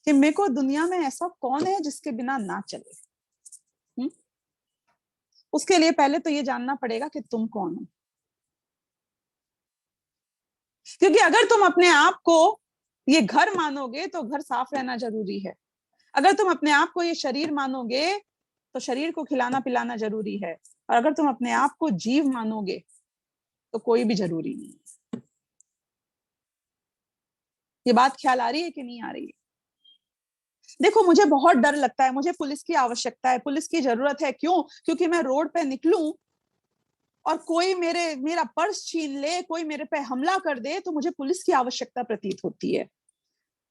कि मेरे को दुनिया में ऐसा कौन है जिसके बिना ना चले। उसके लिए पहले तो ये जानना पड़ेगा कि तुम कौन हो। क्योंकि अगर तुम अपने आप को ये घर मानोगे तो घर साफ रहना जरूरी है। अगर तुम अपने आप को ये शरीर मानोगे तो शरीर को खिलाना पिलाना जरूरी है। और अगर तुम अपने आप को जीव मानोगे तो कोई भी जरूरी नहीं। ये बात ख्याल आ रही है कि नहीं आ रही है? देखो मुझे बहुत डर लगता है, मुझे पुलिस की आवश्यकता है, पुलिस की जरूरत है। क्यों? क्योंकि मैं रोड पे निकलूं और कोई मेरा पर्स छीन ले, कोई मेरे पे हमला कर दे, तो मुझे पुलिस की आवश्यकता प्रतीत होती है।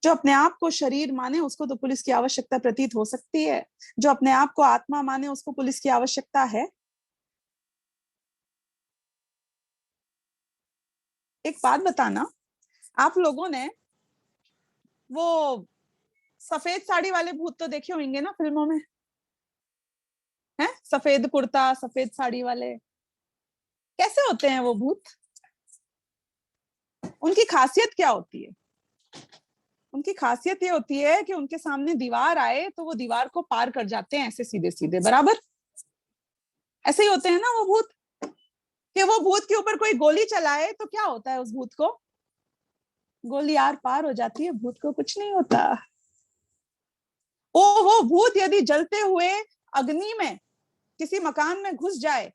जो अपने आप को शरीर माने उसको तो पुलिस की आवश्यकता प्रतीत हो सकती है, जो अपने आप को आत्मा माने उसको पुलिस की आवश्यकता है। एक बात बताना, आप लोगों ने वो सफेद साड़ी वाले भूत तो देखे होंगे ना फिल्मों में, हैं? सफेद कुर्ता सफेद साड़ी वाले, कैसे होते हैं वो भूत? उनकी खासियत क्या होती है? उनकी खासियत ये होती है कि उनके सामने दीवार आए तो वो दीवार को पार कर जाते हैं ऐसे सीधे सीधे, बराबर ऐसे ही होते हैं ना वो भूत। कि वो भूत के ऊपर कोई गोली चलाए तो क्या होता है? उस भूत को गोली आर पार हो जाती है, भूत को कुछ नहीं होता। वो भूत यदि जलते हुए अग्नि में किसी मकान में घुस जाए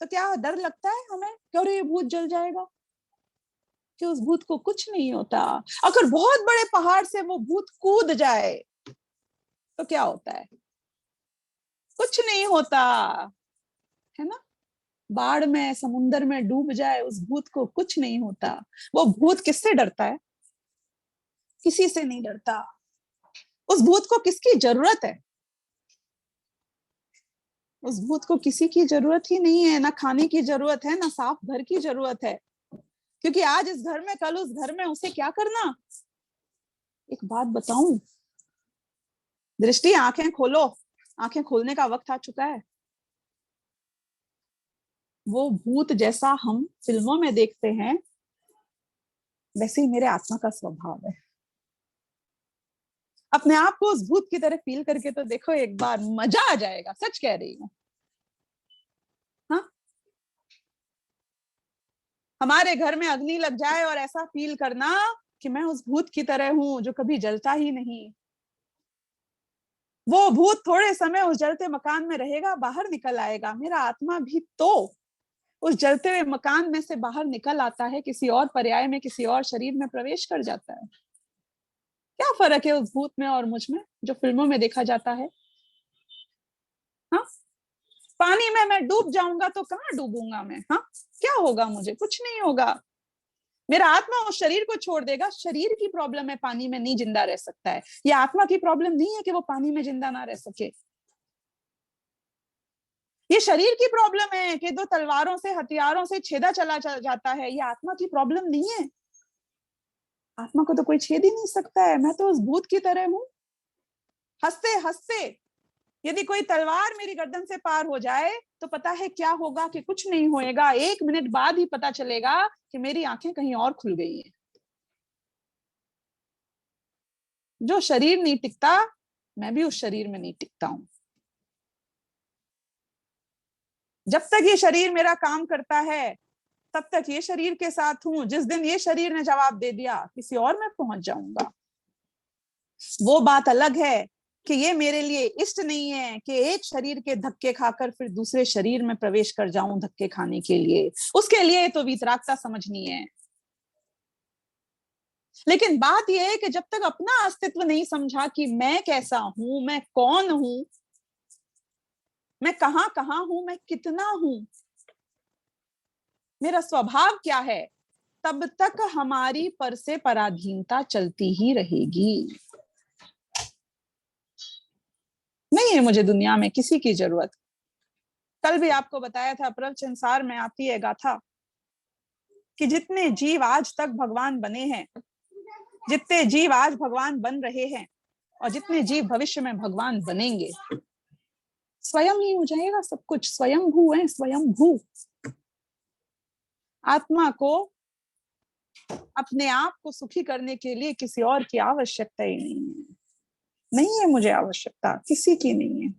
तो क्या डर लगता है हमें कि अरे ये भूत जल जाएगा? कि उस भूत को कुछ नहीं होता। अगर बहुत बड़े पहाड़ से वो भूत कूद जाए तो क्या होता है? कुछ नहीं होता, है ना? बाढ़ में समुंदर में डूब जाए उस भूत को कुछ नहीं होता। वो भूत किससे डरता है? किसी से नहीं डरता। उस भूत को किसकी जरूरत है? उस भूत को किसी की जरूरत ही नहीं है, ना खाने की जरूरत है, ना साफ घर की जरूरत है। क्योंकि आज इस घर में कल उस घर में उसे क्या करना? एक बात बताऊं, दृष्टि आंखें खोलो, आंखें खोलने का वक्त आ चुका है। वो भूत जैसा हम फिल्मों में देखते हैं वैसे ही मेरे आत्मा का स्वभाव है। अपने आप को उस भूत की तरह फील करके तो देखो एक बार, मजा आ जाएगा, सच कह रही हूँ। हाँ, हमारे घर में अग्नि लग जाए और ऐसा फील करना कि मैं उस भूत की तरह हूं जो कभी जलता ही नहीं। वो भूत थोड़े समय उस जलते मकान में रहेगा, बाहर निकल आएगा। मेरा आत्मा भी तो उस जलते हुए मकान में से बाहर निकल आता है, किसी और पर्याय में किसी और शरीर में प्रवेश कर जाता है। क्या फर्क है उस भूत में और मुझ में जो फिल्मों में देखा जाता है? हाँ, पानी में मैं डूब जाऊंगा तो कहाँ डूबूंगा मैं? हाँ, क्या होगा मुझे? कुछ नहीं होगा। मेरा आत्मा उस शरीर को छोड़ देगा। शरीर की प्रॉब्लम है, पानी में नहीं जिंदा रह सकता है। ये आत्मा की प्रॉब्लम नहीं है कि वो पानी में जिंदा ना रह सके। ये शरीर की प्रॉब्लम है कि दो तलवारों से हथियारों से छेदा चला जाता है। ये आत्मा की प्रॉब्लम नहीं है। आत्मा को तो कोई छेद ही नहीं सकता है। मैं तो उस भूत की तरह हूं। हंसते हंसते यदि कोई तलवार मेरी गर्दन से पार हो जाए तो पता है क्या होगा? कि कुछ नहीं होएगा। 1 मिनट बाद ही पता चलेगा कि मेरी आंखें कहीं और खुल गई हैं। जो शरीर नहीं टिकता, मैं भी उस शरीर में नहीं टिकता हूं। जब तक ये शरीर मेरा काम करता है तब तक ये शरीर के साथ हूं। जिस दिन ये शरीर ने जवाब दे दिया किसी और में पहुंच जाऊंगा। वो बात अलग है कि ये मेरे लिए इष्ट नहीं है कि एक शरीर के धक्के खाकर फिर दूसरे शरीर में प्रवेश कर जाऊं धक्के खाने के लिए। उसके लिए तो वीतरागता समझनी है। लेकिन बात यह है कि जब तक अपना अस्तित्व नहीं समझा कि मैं कैसा हूं, मैं कौन हूं, मैं कहां कहां हूं, मैं कितना हूं, मेरा स्वभाव क्या है, तब तक हमारी पर से पराधीनता चलती ही रहेगी। नहीं है मुझे दुनिया में किसी की जरूरत। कल भी आपको बताया था, प्रवचनसार में आती है गाथा कि जितने जीव आज तक भगवान बने हैं, जितने जीव आज भगवान बन रहे हैं और जितने जीव भविष्य में भगवान बनेंगे, स्वयं ही हो जाएगा सब कुछ। स्वयं भू है, स्वयं भू। आत्मा को अपने आप को सुखी करने के लिए किसी और की आवश्यकता ही नहीं है। नहीं है मुझे आवश्यकता, किसी की नहीं है।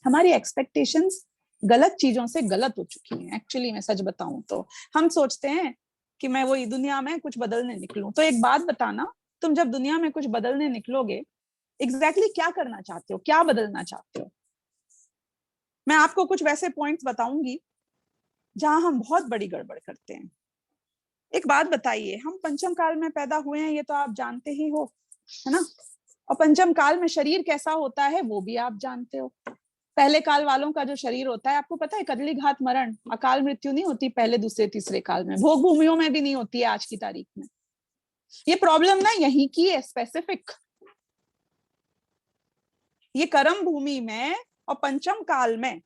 हमारी एक्सपेक्टेशंस गलत चीजों से गलत हो चुकी हैं। एक्चुअली मैं सच बताऊं तो हम सोचते हैं कि मैं वही दुनिया में कुछ बदलने निकलूं। तो एक बात बताना, तुम जब दुनिया में कुछ बदलने निकलोगे, एग्जैक्टली क्या करना चाहते हो, क्या बदलना चाहते हो? मैं आपको कुछ वैसे पॉइंट्स बताऊंगी जहां हम बहुत बड़ी गड़बड़ करते हैं। एक बात बताइए, हम पंचम काल में पैदा हुए हैं, ये तो आप जानते ही हो, है ना? और पंचम काल में शरीर कैसा होता है वो भी आप जानते हो। पहले काल वालों का जो शरीर होता है, आपको पता है, कदली घात मरण, अकाल मृत्यु नहीं होती पहले दूसरे तीसरे काल में। भोग भूमियों में भी नहीं होती है आज की तारीख में। ये प्रॉब्लम ना यहीं की है स्पेसिफिक। ये कर्म भूमि में और पंचम काल में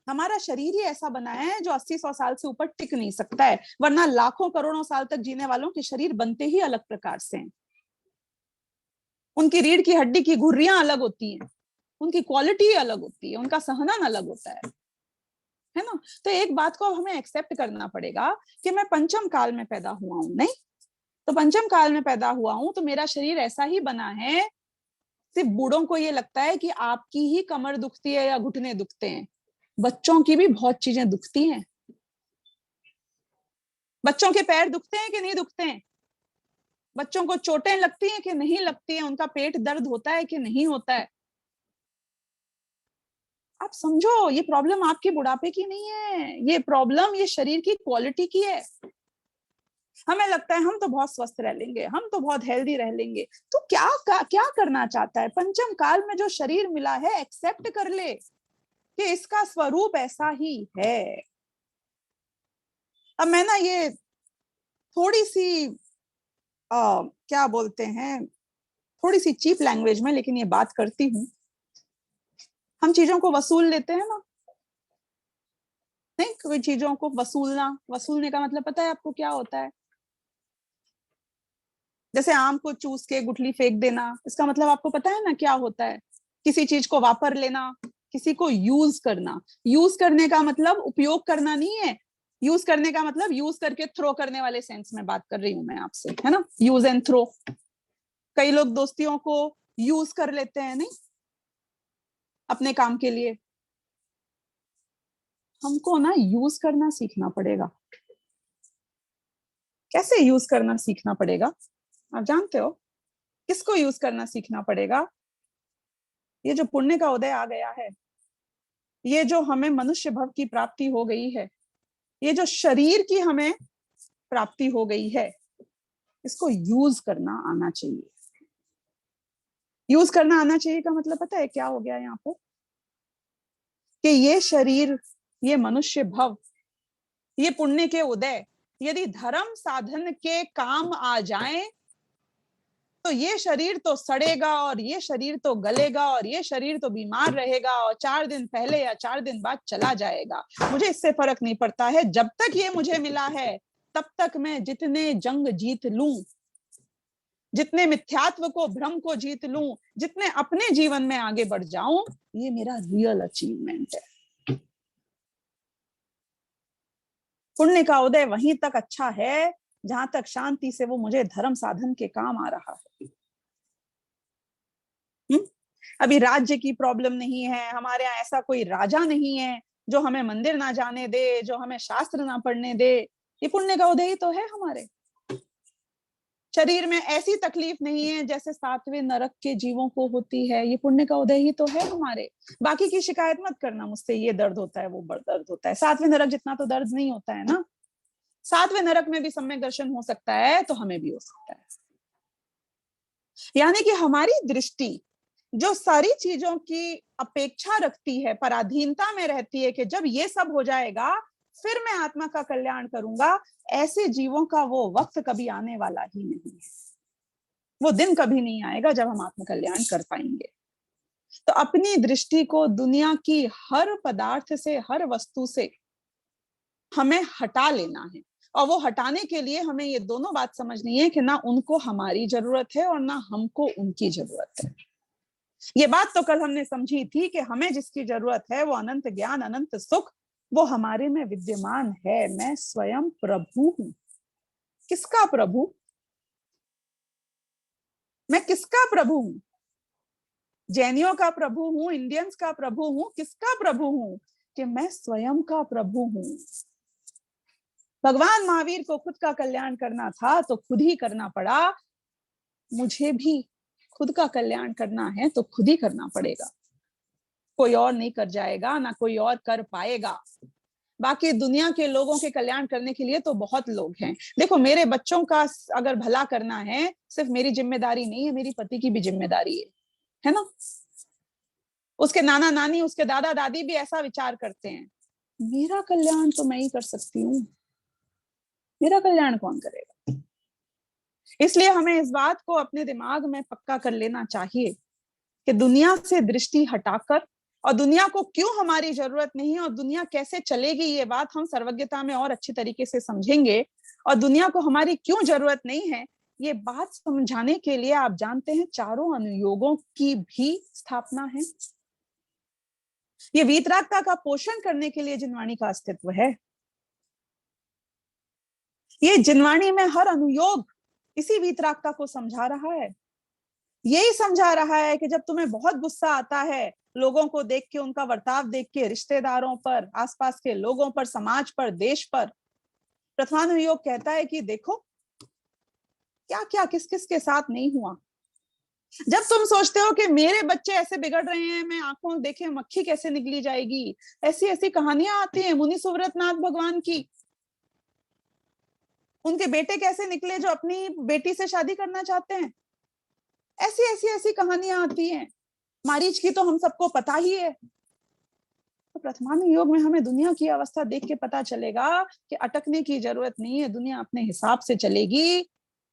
हमारा शरीर ही ऐसा बना है जो 80-100 साल से ऊपर टिक नहीं सकता है, वरना लाखों करोड़ों साल तक जीने वालों के शरीर बनते ही अलग प्रकार से हैं। उनकी रीढ़ की हड्डी की घुर्रियां अलग होती हैं, उनकी क्वालिटी अलग होती है, उनका सहनन अलग होता है ना। तो एक बात को हमें एक्सेप्ट करना पड़ेगा कि मैं पंचम काल में पैदा हुआ हूं, नहीं तो पंचम काल में पैदा हुआ हूं तो मेरा शरीर ऐसा ही बना है। सिर्फ बूढ़ों को ये लगता है कि आपकी ही कमर दुखती है या घुटने दुखते हैं, बच्चों की भी बहुत चीजें दुखती हैं। बच्चों के पैर दुखते हैं कि नहीं दुखते हैं? बच्चों को चोटें लगती हैं कि नहीं लगती हैं? उनका पेट दर्द होता है कि नहीं होता है? आप समझो, ये प्रॉब्लम आपके बुढ़ापे की नहीं है, ये प्रॉब्लम ये शरीर की क्वालिटी की है। हमें लगता है हम तो बहुत स्वस्थ रह लेंगे, हम तो बहुत हेल्दी रह लेंगे। तो क्या करना चाहता है? पंचम काल में जो शरीर मिला है एक्सेप्ट कर ले कि इसका स्वरूप ऐसा ही है। अब मैं ना ये थोड़ी सी क्या बोलते हैं, थोड़ी सी चीप लैंग्वेज में लेकिन ये बात करती हूँ। हम चीजों को वसूल लेते हैं ना, नहीं कोई चीजों को वसूलने का मतलब पता है आपको क्या होता है? जैसे आम को चूस के गुठली फेंक देना, इसका मतलब आपको पता है ना क्या होता है? किसी चीज को वापर लेना, किसी को यूज करना। यूज करने का मतलब उपयोग करना नहीं है, यूज करने का मतलब यूज करके थ्रो करने वाले सेंस में बात कर रही हूं मैं आपसे, है ना, यूज एंड थ्रो। कई लोग दोस्तियों को यूज कर लेते हैं, नहीं अपने काम के लिए। हमको ना यूज करना सीखना पड़ेगा। कैसे यूज करना सीखना पड़ेगा? आप जानते हो किसको यूज करना सीखना पड़ेगा? ये जो पुण्य का उदय आ गया है, ये जो हमें मनुष्य भव की प्राप्ति हो गई है, ये जो शरीर की हमें प्राप्ति हो गई है, इसको यूज करना आना चाहिए। यूज करना आना चाहिए का मतलब पता है क्या हो गया यहाँ पर? कि ये शरीर, ये मनुष्य भव, ये पुण्य के उदय यदि धर्म साधन के काम आ जाए तो ये शरीर तो सड़ेगा और ये शरीर तो गलेगा और ये शरीर तो बीमार रहेगा और 4 दिन पहले या 4 दिन बाद चला जाएगा। मुझे इससे फर्क नहीं पड़ता है, जब तक ये मुझे मिला है तब तक मैं जितने जंग जीत लूं, जितने मिथ्यात्व को भ्रम को जीत लूं, जितने अपने जीवन में आगे बढ़ जाऊं, ये मेरा रियल अचीवमेंट है। पुण्य का उदय वहीं तक अच्छा है जहां तक शांति से वो मुझे धर्म साधन के काम आ रहा है। अभी राज्य की प्रॉब्लम नहीं है, हमारे यहाँ ऐसा कोई राजा नहीं है जो हमें मंदिर ना जाने दे, जो हमें शास्त्र ना पढ़ने दे। ये पुण्य का उदय ही तो है हमारे शरीर में। ऐसी तकलीफ नहीं है जैसे 7वें नरक के जीवों को होती है, ये पुण्य का उदय ही तो है हमारे। बाकी की शिकायत मत करना मुझसे, ये दर्द होता है वो दर्द होता है। 7वें नरक जितना तो दर्द नहीं होता है ना। 7वें नरक में भी सम्यक दर्शन हो सकता है तो हमें भी हो सकता है। यानी कि हमारी दृष्टि जो सारी चीजों की अपेक्षा रखती है, पराधीनता में रहती है कि जब ये सब हो जाएगा फिर मैं आत्मा का कल्याण करूंगा, ऐसे जीवों का वो वक्त कभी आने वाला ही नहीं है। वो दिन कभी नहीं आएगा जब हम आत्म कल्याण कर पाएंगे। तो अपनी दृष्टि को दुनिया की हर पदार्थ से, हर वस्तु से हमें हटा लेना है। और वो हटाने के लिए हमें ये दोनों बात समझनी है कि ना उनको हमारी जरूरत है और ना हमको उनकी जरूरत है। ये बात तो कल हमने समझी थी कि हमें जिसकी जरूरत है वो अनंत ज्ञान, अनंत सुख, वो हमारे में विद्यमान है। मैं स्वयं प्रभु हूं। किसका प्रभु? मैं किसका प्रभु हूं? जैनियों का प्रभु हूं, इंडियंस का प्रभु हूं, किसका प्रभु हूं? कि मैं स्वयं का प्रभु हूं। भगवान महावीर को खुद का कल्याण करना था तो खुद ही करना पड़ा, मुझे भी खुद का कल्याण करना है तो खुद ही करना पड़ेगा। कोई और नहीं कर जाएगा, ना कोई और कर पाएगा। बाकी दुनिया के लोगों के कल्याण करने के लिए तो बहुत लोग हैं। देखो मेरे बच्चों का अगर भला करना है, सिर्फ मेरी जिम्मेदारी नहीं है, मेरी पति की भी जिम्मेदारी है ना। उसके नाना नानी, उसके दादा दादी भी ऐसा विचार करते हैं, मेरा कल्याण तो मैं ही कर सकती हूँ, मेरा कल्याण कौन करेगा। इसलिए हमें इस बात को अपने दिमाग में पक्का कर लेना चाहिए कि दुनिया से दृष्टि हटाकर, और दुनिया को क्यों हमारी जरूरत नहीं है और दुनिया कैसे चलेगी, ये बात हम सर्वज्ञता में और अच्छी तरीके से समझेंगे। और दुनिया को हमारी क्यों जरूरत नहीं है, ये बात समझाने के लिए आप जानते हैं चारों अनुयोगों की भी स्थापना है। ये वीतरागता का पोषण करने के लिए जिनवाणी का अस्तित्व है। ये जिनवाणी में हर अनुयोग इसी वीतरागता को समझा रहा है। यही समझा रहा है कि जब तुम्हें बहुत गुस्सा आता है लोगों को देख के, उनका बर्ताव देख के, रिश्तेदारों पर, आसपास के लोगों पर, समाज पर, देश पर, प्रथमानुयोग कहता है कि देखो क्या क्या किस किस के साथ नहीं हुआ। जब तुम सोचते हो कि मेरे बच्चे ऐसे बिगड़ रहे हैं, मैं आंखों देखे मक्खी कैसे निकली जाएगी, ऐसी ऐसी कहानियां आती हैं मुनि सुव्रतनाथ भगवान की। उनके बेटे कैसे निकले जो अपनी बेटी से शादी करना चाहते हैं, ऐसी ऐसी ऐसी कहानियां आती हैं। मारीच की तो हम सबको पता ही है। तो प्रथमानुयोग में हमें दुनिया की अवस्था देख के पता चलेगा कि अटकने की जरूरत नहीं है, दुनिया अपने हिसाब से चलेगी,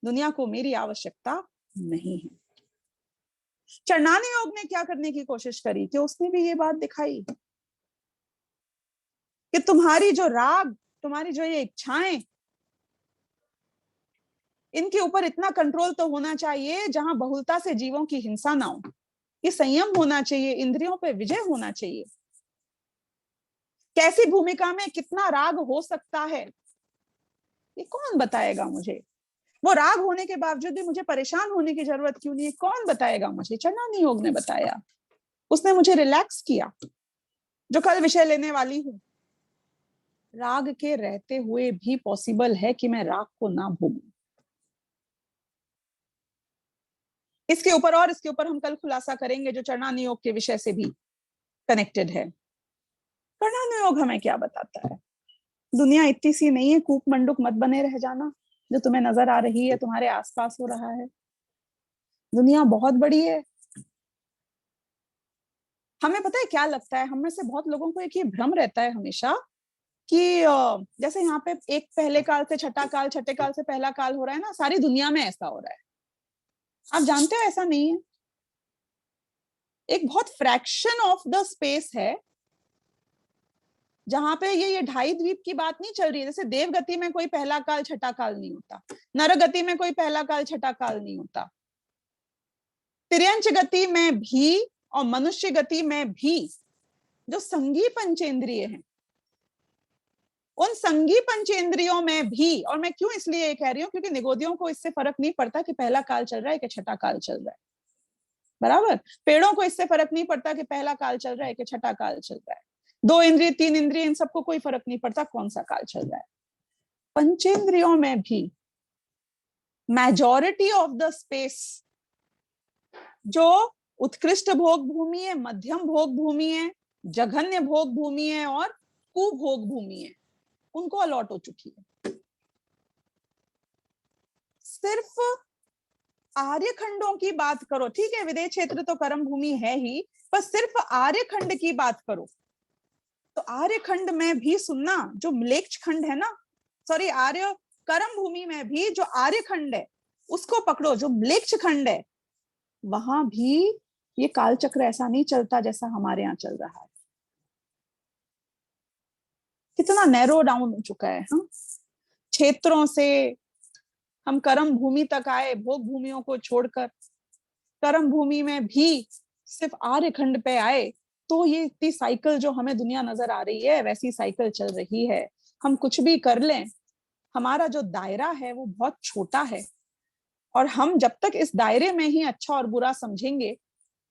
दुनिया को मेरी आवश्यकता नहीं है। चरणानी योग ने क्या करने की कोशिश करी कि उसने भी ये बात दिखाई कि तुम्हारी जो राग, तुम्हारी जो ये इच्छाएं, इनके ऊपर इतना कंट्रोल तो होना चाहिए जहां बहुलता से जीवों की हिंसा ना हो। ये संयम होना चाहिए, इंद्रियों पे विजय होना चाहिए। कैसी भूमिका में कितना राग हो सकता है ये कौन बताएगा मुझे? वो राग होने के बावजूद भी मुझे परेशान होने की जरूरत क्यों नहीं है, कौन बताएगा मुझे? चरणानी योग ने बताया। उसने मुझे रिलैक्स किया। जो कल विषय लेने वाली हूं, राग के रहते हुए भी पॉसिबल है कि मैं राग को ना भोगूं। इसके ऊपर हम कल खुलासा करेंगे जो चरणानी योग के विषय से भी कनेक्टेड है। चरणानी योग हमें क्या बताता है? दुनिया इतनी सी नहीं है, कूप मंडूक मत बने रह जाना। जो तुम्हें नजर आ रही है, तुम्हारे आसपास हो रहा है, दुनिया बहुत बड़ी है। हमें पता है क्या लगता है, हम में से बहुत लोगों को एक ही भ्रम रहता है हमेशा कि जैसे यहाँ पे एक पहले काल से छठा काल, छठे काल से पहला काल हो रहा है ना, सारी दुनिया में ऐसा हो रहा है। आप जानते हो ऐसा नहीं है। एक बहुत फ्रैक्शन ऑफ द स्पेस है जहां पे ये ढाई द्वीप की बात नहीं चल रही है। जैसे देवगति में कोई पहला काल छठा काल नहीं होता, नरगति में कोई पहला काल छठा काल नहीं होता, तिर्यंच गति में भी और मनुष्य गति में भी जो संगी पंचेंद्रिय हैं, उन संगी पंचेंद्रियों में भी, और मैं क्यों इसलिए कह रही हूँ क्योंकि निगोदियों को इससे फर्क नहीं पड़ता कि पहला काल चल रहा है कि छठा काल चल रहा है, बराबर। पेड़ों को इससे फर्क नहीं पड़ता कि पहला काल चल रहा है कि छठा काल चल रहा है। दो इंद्रिय, तीन इंद्रिय, इन सबको कोई फर्क नहीं पड़ता कौन सा काल चल रहा है। पंचेंद्रियों में भी मेजॉरिटी ऑफ द स्पेस जो उत्कृष्ट भोग भूमि है, मध्यम भोग भूमि है, जघन्य भोग भूमि है और कुभोग भूमि है, उनको अलॉट हो चुकी है। सिर्फ आर्यखंडों की बात करो, ठीक है, विदेह क्षेत्र तो कर्म भूमि है ही, पर सिर्फ आर्यखंड की बात करो तो आर्यखंड में भी सुनना, जो म्लेच्छ खंड है ना, सॉरी, आर्य कर्म भूमि में भी जो आर्यखंड है उसको पकड़ो, जो म्लेच्छ खंड है, वहां भी ये कालचक्र ऐसा नहीं चलता जैसा हमारे यहाँ चल रहा है। कितना नैरो डाउन हो चुका है। हाँ, क्षेत्रों से हम कर्म भूमि तक आए, भोग भूमियों को छोड़कर कर्म भूमि में भी सिर्फ आर्यखंड पे आए, तो ये इतनी साइकिल जो हमें दुनिया नजर आ रही है वैसी साइकिल चल रही है। हम कुछ भी कर लें, हमारा जो दायरा है वो बहुत छोटा है, और हम जब तक इस दायरे में ही अच्छा और बुरा समझेंगे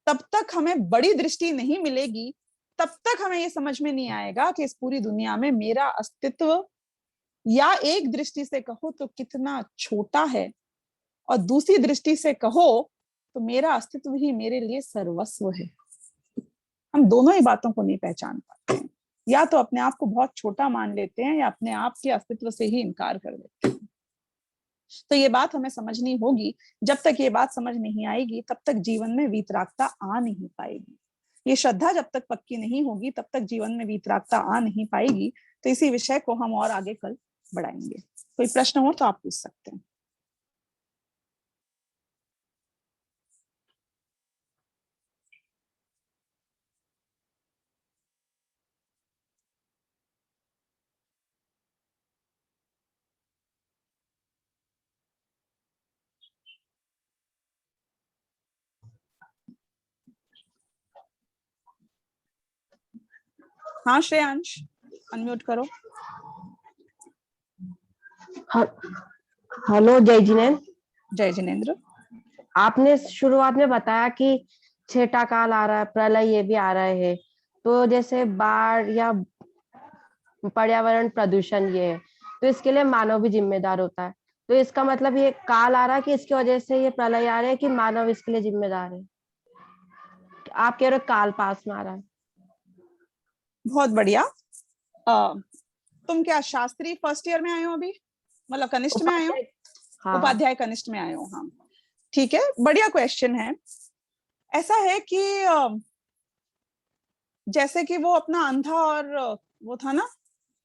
तब तक हमें बड़ी दृष्टि नहीं मिलेगी, तब तक हमें ये समझ में नहीं आएगा कि इस पूरी दुनिया में मेरा अस्तित्व, या एक दृष्टि से कहो तो कितना छोटा है, और दूसरी दृष्टि से कहो तो मेरा अस्तित्व ही मेरे लिए सर्वस्व है। हम दोनों ही बातों को नहीं पहचान पाते हैं, या तो अपने आप को बहुत छोटा मान लेते हैं या अपने आप के अस्तित्व से ही इनकार कर देते हैं। तो ये बात हमें समझनी होगी। जब तक ये बात समझ नहीं आएगी तब तक जीवन में वीतरागता आ नहीं पाएगी। ये श्रद्धा जब तक पक्की नहीं होगी तब तक जीवन में वीतरागता आ नहीं पाएगी। तो इसी विषय को हम और आगे कल बढ़ाएंगे। कोई प्रश्न हो तो आप पूछ सकते हैं। हाँ श्रेयांश, अनम्यूट करो। हेलो जय जिनेन्द्र। जय जिनेन्द्र। आपने शुरुआत में बताया कि छठा काल आ रहा है, प्रलय ये भी आ रहे हैं, तो जैसे बाढ़ या पर्यावरण प्रदूषण ये है, तो इसके लिए मानव भी जिम्मेदार होता है। तो इसका मतलब ये काल आ रहा है कि इसकी वजह से ये प्रलय आ रहे हैं कि मानव इसके लिए जिम्मेदार है? आप कह रहे हो काल पास में आ रहा है। बहुत बढ़िया। तुम क्या शास्त्री फर्स्ट ईयर में आए हो अभी, मतलब कनिष्ठ में आए हो? हाँ। उपाध्याय कनिष्ठ में आए हो, हाँ ठीक है, बढ़िया क्वेश्चन है। ऐसा है कि जैसे कि वो अपना अंधा और वो था ना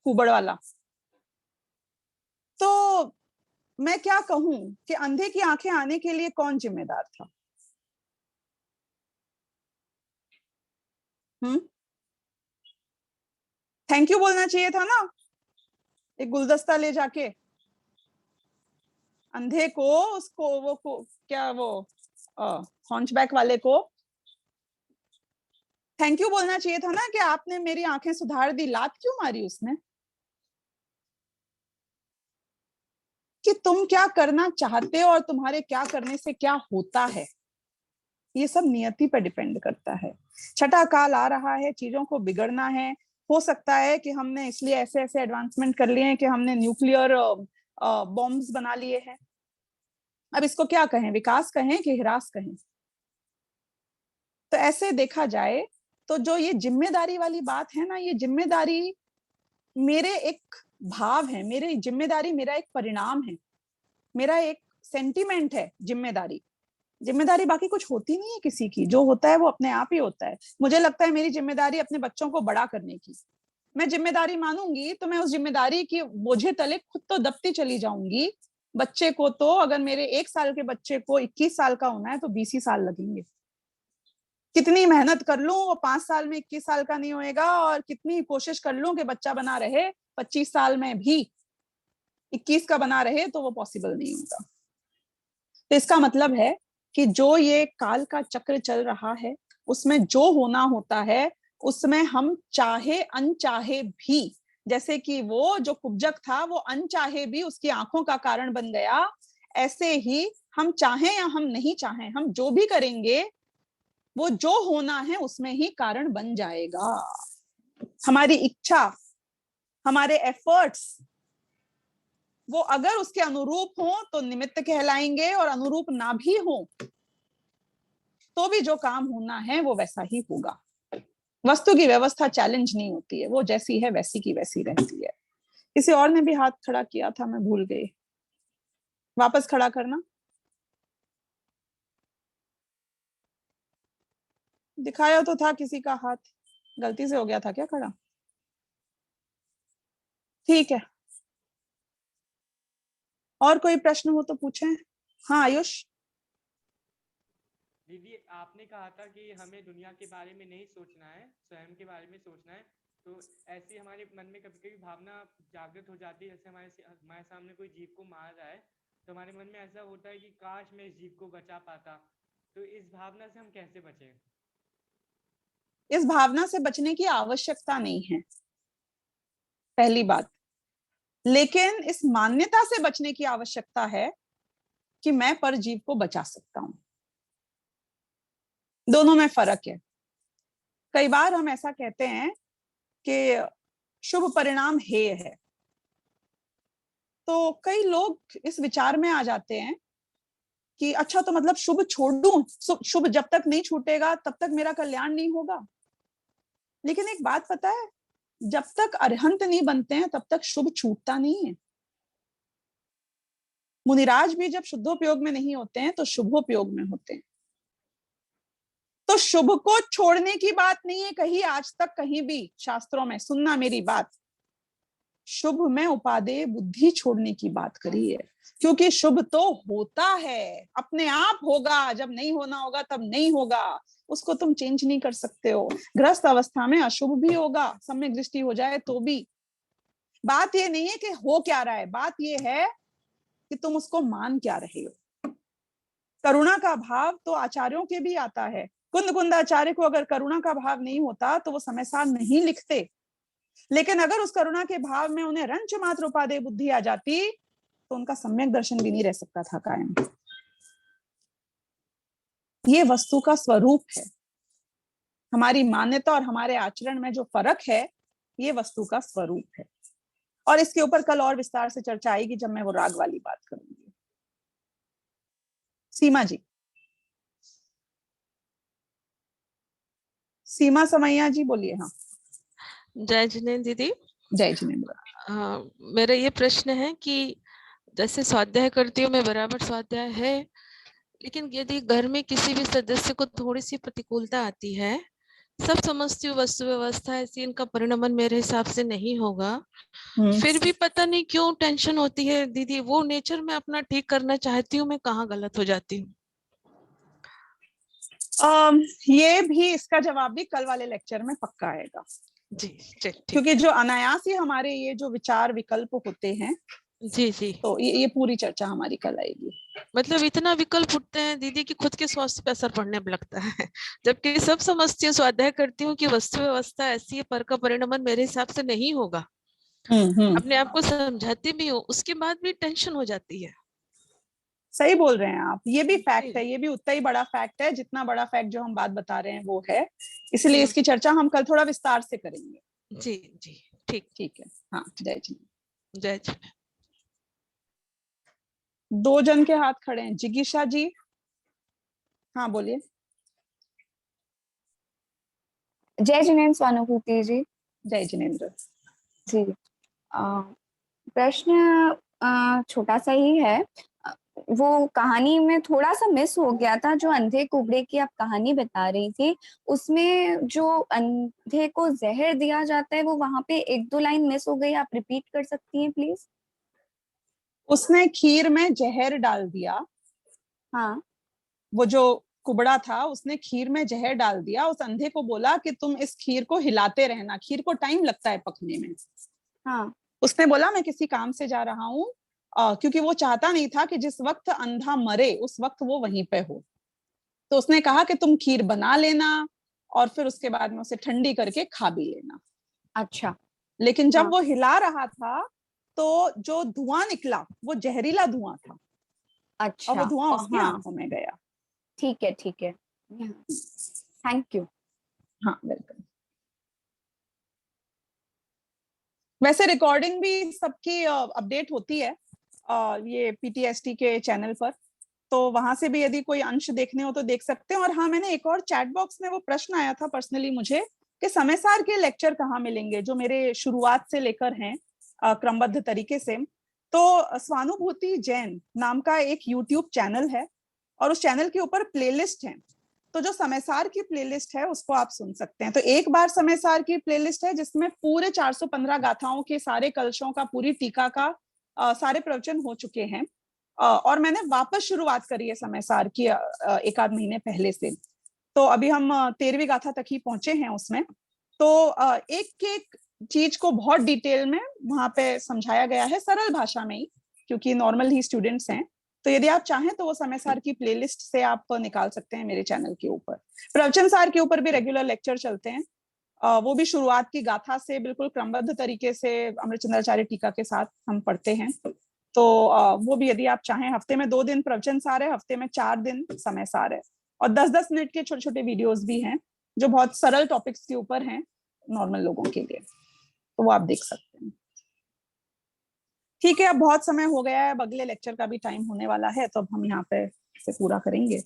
कुबड़ वाला, तो मैं क्या कहूं कि अंधे की आंखें आने के लिए कौन जिम्मेदार था? थैंक यू बोलना चाहिए था ना, एक गुलदस्ता ले जाके अंधे को, उसको वो क्या वो हॉन्चबैक वाले को थैंक यू बोलना चाहिए था ना कि आपने मेरी आंखें सुधार दी। लात क्यों मारी उसने? कि तुम क्या करना चाहते हो और तुम्हारे क्या करने से क्या होता है, ये सब नियति पर डिपेंड करता है। छठा काल आ रहा है, चीजों को बिगड़ना है। हो सकता है कि हमने इसलिए ऐसे ऐसे एडवांसमेंट कर लिए हैं कि हमने न्यूक्लियर बॉम्ब्स बना लिए हैं। अब इसको क्या कहें, विकास कहें कि ह्रास कहें? तो ऐसे देखा जाए तो जो ये जिम्मेदारी वाली बात है ना, ये जिम्मेदारी मेरे एक भाव है, मेरी जिम्मेदारी मेरा एक परिणाम है, मेरा एक सेंटिमेंट है। जिम्मेदारी जिम्मेदारी बाकी कुछ होती नहीं है किसी की, जो होता है वो अपने आप ही होता है। मुझे लगता है मेरी जिम्मेदारी अपने बच्चों को बड़ा करने की। मैं जिम्मेदारी मानूंगी तो मैं उस जिम्मेदारी की बोझे तले खुद तो दबती चली जाऊंगी। बच्चे को तो, अगर मेरे 1 साल के बच्चे को 21 साल का होना है तो 20 ही साल लगेंगे। कितनी मेहनत कर लूं वो 5 साल में 21 साल का नहीं होएगा, और कितनी कोशिश कर लूं कि बच्चा बना रहे 25 साल में भी 21 का बना रहे, तो वो पॉसिबल नहीं होगा। तो इसका मतलब है कि जो ये काल का चक्र चल रहा है, उसमें जो होना होता है, उसमें हम चाहे अनचाहे भी, जैसे कि वो जो कुब्जक था वो अनचाहे भी उसकी आंखों का कारण बन गया, ऐसे ही हम चाहें या हम नहीं चाहें, हम जो भी करेंगे वो जो होना है उसमें ही कारण बन जाएगा। हमारी इच्छा, हमारे एफर्ट्स, वो अगर उसके अनुरूप हो तो निमित्त कहलाएंगे, और अनुरूप ना भी हो तो भी जो काम होना है वो वैसा ही होगा। वस्तु की व्यवस्था चैलेंज नहीं होती है, वो जैसी है वैसी की वैसी रहती है। किसी और ने भी हाथ खड़ा किया था, मैं भूल गई, वापस खड़ा करना। दिखाया तो था किसी का हाथ, गलती से हो गया था क्या खड़ा? ठीक है, और कोई प्रश्न हो तो पूछें। हाँ आयुष। दीदी आपने कहा था कि हमें दुनिया के बारे में नहीं सोचना है, स्वयं के बारे में सोचना है। तो ऐसी हमारे मन में कभी कभी भावना जागृत हो जाती है, जैसे हमारे सामने कोई जीव को मार रहा है, तो हमारे मन में ऐसा होता है कि काश मैं इस जीव को बचा पाता। तो इस भावना से हम कैसे बचें? इस भावना से बचने की आवश्यकता नहीं है, पहली बात। लेकिन इस मान्यता से बचने की आवश्यकता है कि मैं परजीव को बचा सकता हूं। दोनों में फर्क है। कई बार हम ऐसा कहते हैं कि शुभ परिणाम हेय है, तो कई लोग इस विचार में आ जाते हैं कि अच्छा तो मतलब शुभ छोड़ दूं, शुभ जब तक नहीं छूटेगा तब तक मेरा कल्याण नहीं होगा। लेकिन एक बात पता है, जब तक अरहंत नहीं बनते हैं तब तक शुभ छूटता नहीं है। मुनिराज भी जब शुद्धोपयोग में नहीं होते हैं तो शुभोपयोग में होते हैं। तो शुभ को छोड़ने की बात नहीं है कहीं आज तक, कहीं भी शास्त्रों में, सुनना मेरी बात, शुभ में उपादेय बुद्धि छोड़ने की बात करी है। क्योंकि शुभ तो होता है, अपने आप होगा, जब नहीं होना होगा तब नहीं होगा, उसको तुम चेंज नहीं कर सकते हो। गृहस्थ अवस्था में अशुभ भी होगा, सम्यक दृष्टि हो जाए तो भी। बात ये नहीं है कि हो क्या रहा है, बात ये है कि तुम उसको मान क्या रहे हो। करुणा का भाव तो आचार्यों के भी आता है। कुंद कुंद आचार्य को अगर करुणा का भाव नहीं होता तो वो समय सार नहीं लिखते। लेकिन अगर उस करुणा के भाव में उन्हें रंच मात्र उपादेय बुद्धि आ जाती तो उनका सम्यक दर्शन भी नहीं रह सकता था कायम। ये वस्तु का स्वरूप है। हमारी मान्यता और हमारे आचरण में जो फर्क है ये वस्तु का स्वरूप है। और इसके ऊपर कल और विस्तार से चर्चा आएगी जब मैं वो राग वाली बात करूंगी। सीमा जी, सीमा समैया जी बोलिए। हाँ, जय जिनेन्द्र दीदी। जय जिनेन्द्र। मेरा ये प्रश्न है कि जैसे स्वाध्याय करती हूँ मैं, बराबर स्वाध्याय है, लेकिन यदि घर में किसी भी सदस्य को थोड़ी सी प्रतिकूलता आती है, सब समझती हूँ वस्तु व्यवस्था ऐसी, इनका परिणमन मेरे हिसाब से नहीं होगा, फिर भी पता नहीं क्यों टेंशन होती है दीदी। वो नेचर में अपना ठीक करना चाहती हूँ, मैं कहाँ गलत हो जाती हूँ? ये भी, इसका जवाब भी कल वाले लेक्चर में पक्का आएगा जी। ठीक। क्योंकि जो अनायास ही हमारे ये जो विचार विकल्प होते हैं, जी जी, तो ये पूरी चर्चा हमारी कल आएगी। मतलब इतना विकल्प उठते हैं दीदी कि खुद के स्वास्थ्य पे असर पड़ने लगता है, जबकि सब समझती हूँ, स्वाध्याय करती हूँ कि वस्तु व्यवस्था ऐसी है, पर का परिणमन मेरे हिसाब से नहीं होगा, अपने आप को समझाती भी हूँ, उसके बाद भी टेंशन हो जाती है। सही बोल रहे हैं आप, ये भी फैक्ट है, ये भी उतना ही बड़ा फैक्ट है जितना बड़ा फैक्ट जो हम बात बता रहे हैं वो है, इसलिए इसकी चर्चा हम कल थोड़ा विस्तार से करेंगे। जी जी, ठीक है। हाँ, जय जी। जय जी। 2 जन के हाथ खड़े हैं। जिगीशा जी, हाँ बोलिए। जय जिनेन्द्र स्वानुभूति जी। जय जिनेन्द्र जी। प्रश्न छोटा सा ही है। वो कहानी में थोड़ा सा मिस हो गया था, जो अंधे कुबड़े की आप कहानी बता रही थी, उसमें जो अंधे को जहर दिया जाता है वो वहां पे 1-2 लाइन मिस हो गई, आप रिपीट कर सकती हैं प्लीज? उसने खीर में जहर डाल दिया। हाँ, वो जो कुबड़ा था उसने खीर में जहर डाल दिया, उस अंधे को बोला कि तुम इस खीर को हिलाते रहना, खीर को टाइम लगता है पकने में। हाँ, उसने बोला मैं किसी काम से जा रहा हूँ, क्योंकि वो चाहता नहीं था कि जिस वक्त अंधा मरे उस वक्त वो वहीं पे हो। तो उसने कहा कि तुम खीर बना लेना और फिर उसके बाद में उसे ठंडी करके खा भी लेना। अच्छा। लेकिन जब हाँ, वो हिला रहा था तो जो धुआं निकला वो जहरीला धुआं था, और वो अच्छा। धुआं उसकी हाँ, आंखों में गया। ठीक है, ठीक है, थैंक यू। हाँ, वेलकम। वैसे रिकॉर्डिंग भी सबकी अपडेट होती है ये पीटीएसटी के चैनल पर, तो वहां से भी यदि कोई अंश देखने हो तो देख सकते हैं। और हाँ, मैंने एक और चैट बॉक्स में वो प्रश्न आया था पर्सनली मुझे कि समय सार के लेक्चर कहाँ मिलेंगे, जो मेरे शुरुआत से लेकर हैं क्रमबद्ध तरीके से। तो स्वानुभूति जैन नाम का एक यूट्यूब चैनल है और उस चैनल के ऊपर प्लेलिस्ट है, तो जो समयसार की प्लेलिस्ट है उसको आप सुन सकते हैं। तो एक बार समयसार की प्लेलिस्ट है जिसमें पूरे 415 गाथाओं के सारे कलशों का, पूरी टीका का सारे प्रवचन हो चुके हैं, और मैंने वापस शुरुआत करी है समयसार की 1-8 महीने पहले से। तो अभी हम 13वीं गाथा तक ही पहुंचे हैं उसमें। तो एक एक चीज को बहुत डिटेल में वहां पे समझाया गया है, सरल भाषा में ही, क्योंकि नॉर्मल ही स्टूडेंट्स हैं। तो यदि आप चाहें तो वो समयसार की प्लेलिस्ट से आप निकाल सकते हैं मेरे चैनल के ऊपर। प्रवचन सार के ऊपर भी रेगुलर लेक्चर चलते हैं, वो भी शुरुआत की गाथा से बिल्कुल क्रमबद्ध तरीके से अमृतचंद्राचार्य टीका के साथ हम पढ़ते हैं। तो वो भी यदि आप चाहें, हफ्ते में 2 दिन प्रवचन सार है, हफ्ते में 4 दिन समय सार है, और 10-10 मिनट के छोटे छोटे वीडियोस भी हैं जो बहुत सरल टॉपिक्स के ऊपर हैं नॉर्मल लोगों के लिए, तो वो आप देख सकते हैं। ठीक है, अब बहुत समय हो गया है, अब अगले लेक्चर का भी टाइम होने वाला है, तो अब हम यहाँ पे से पूरा करेंगे।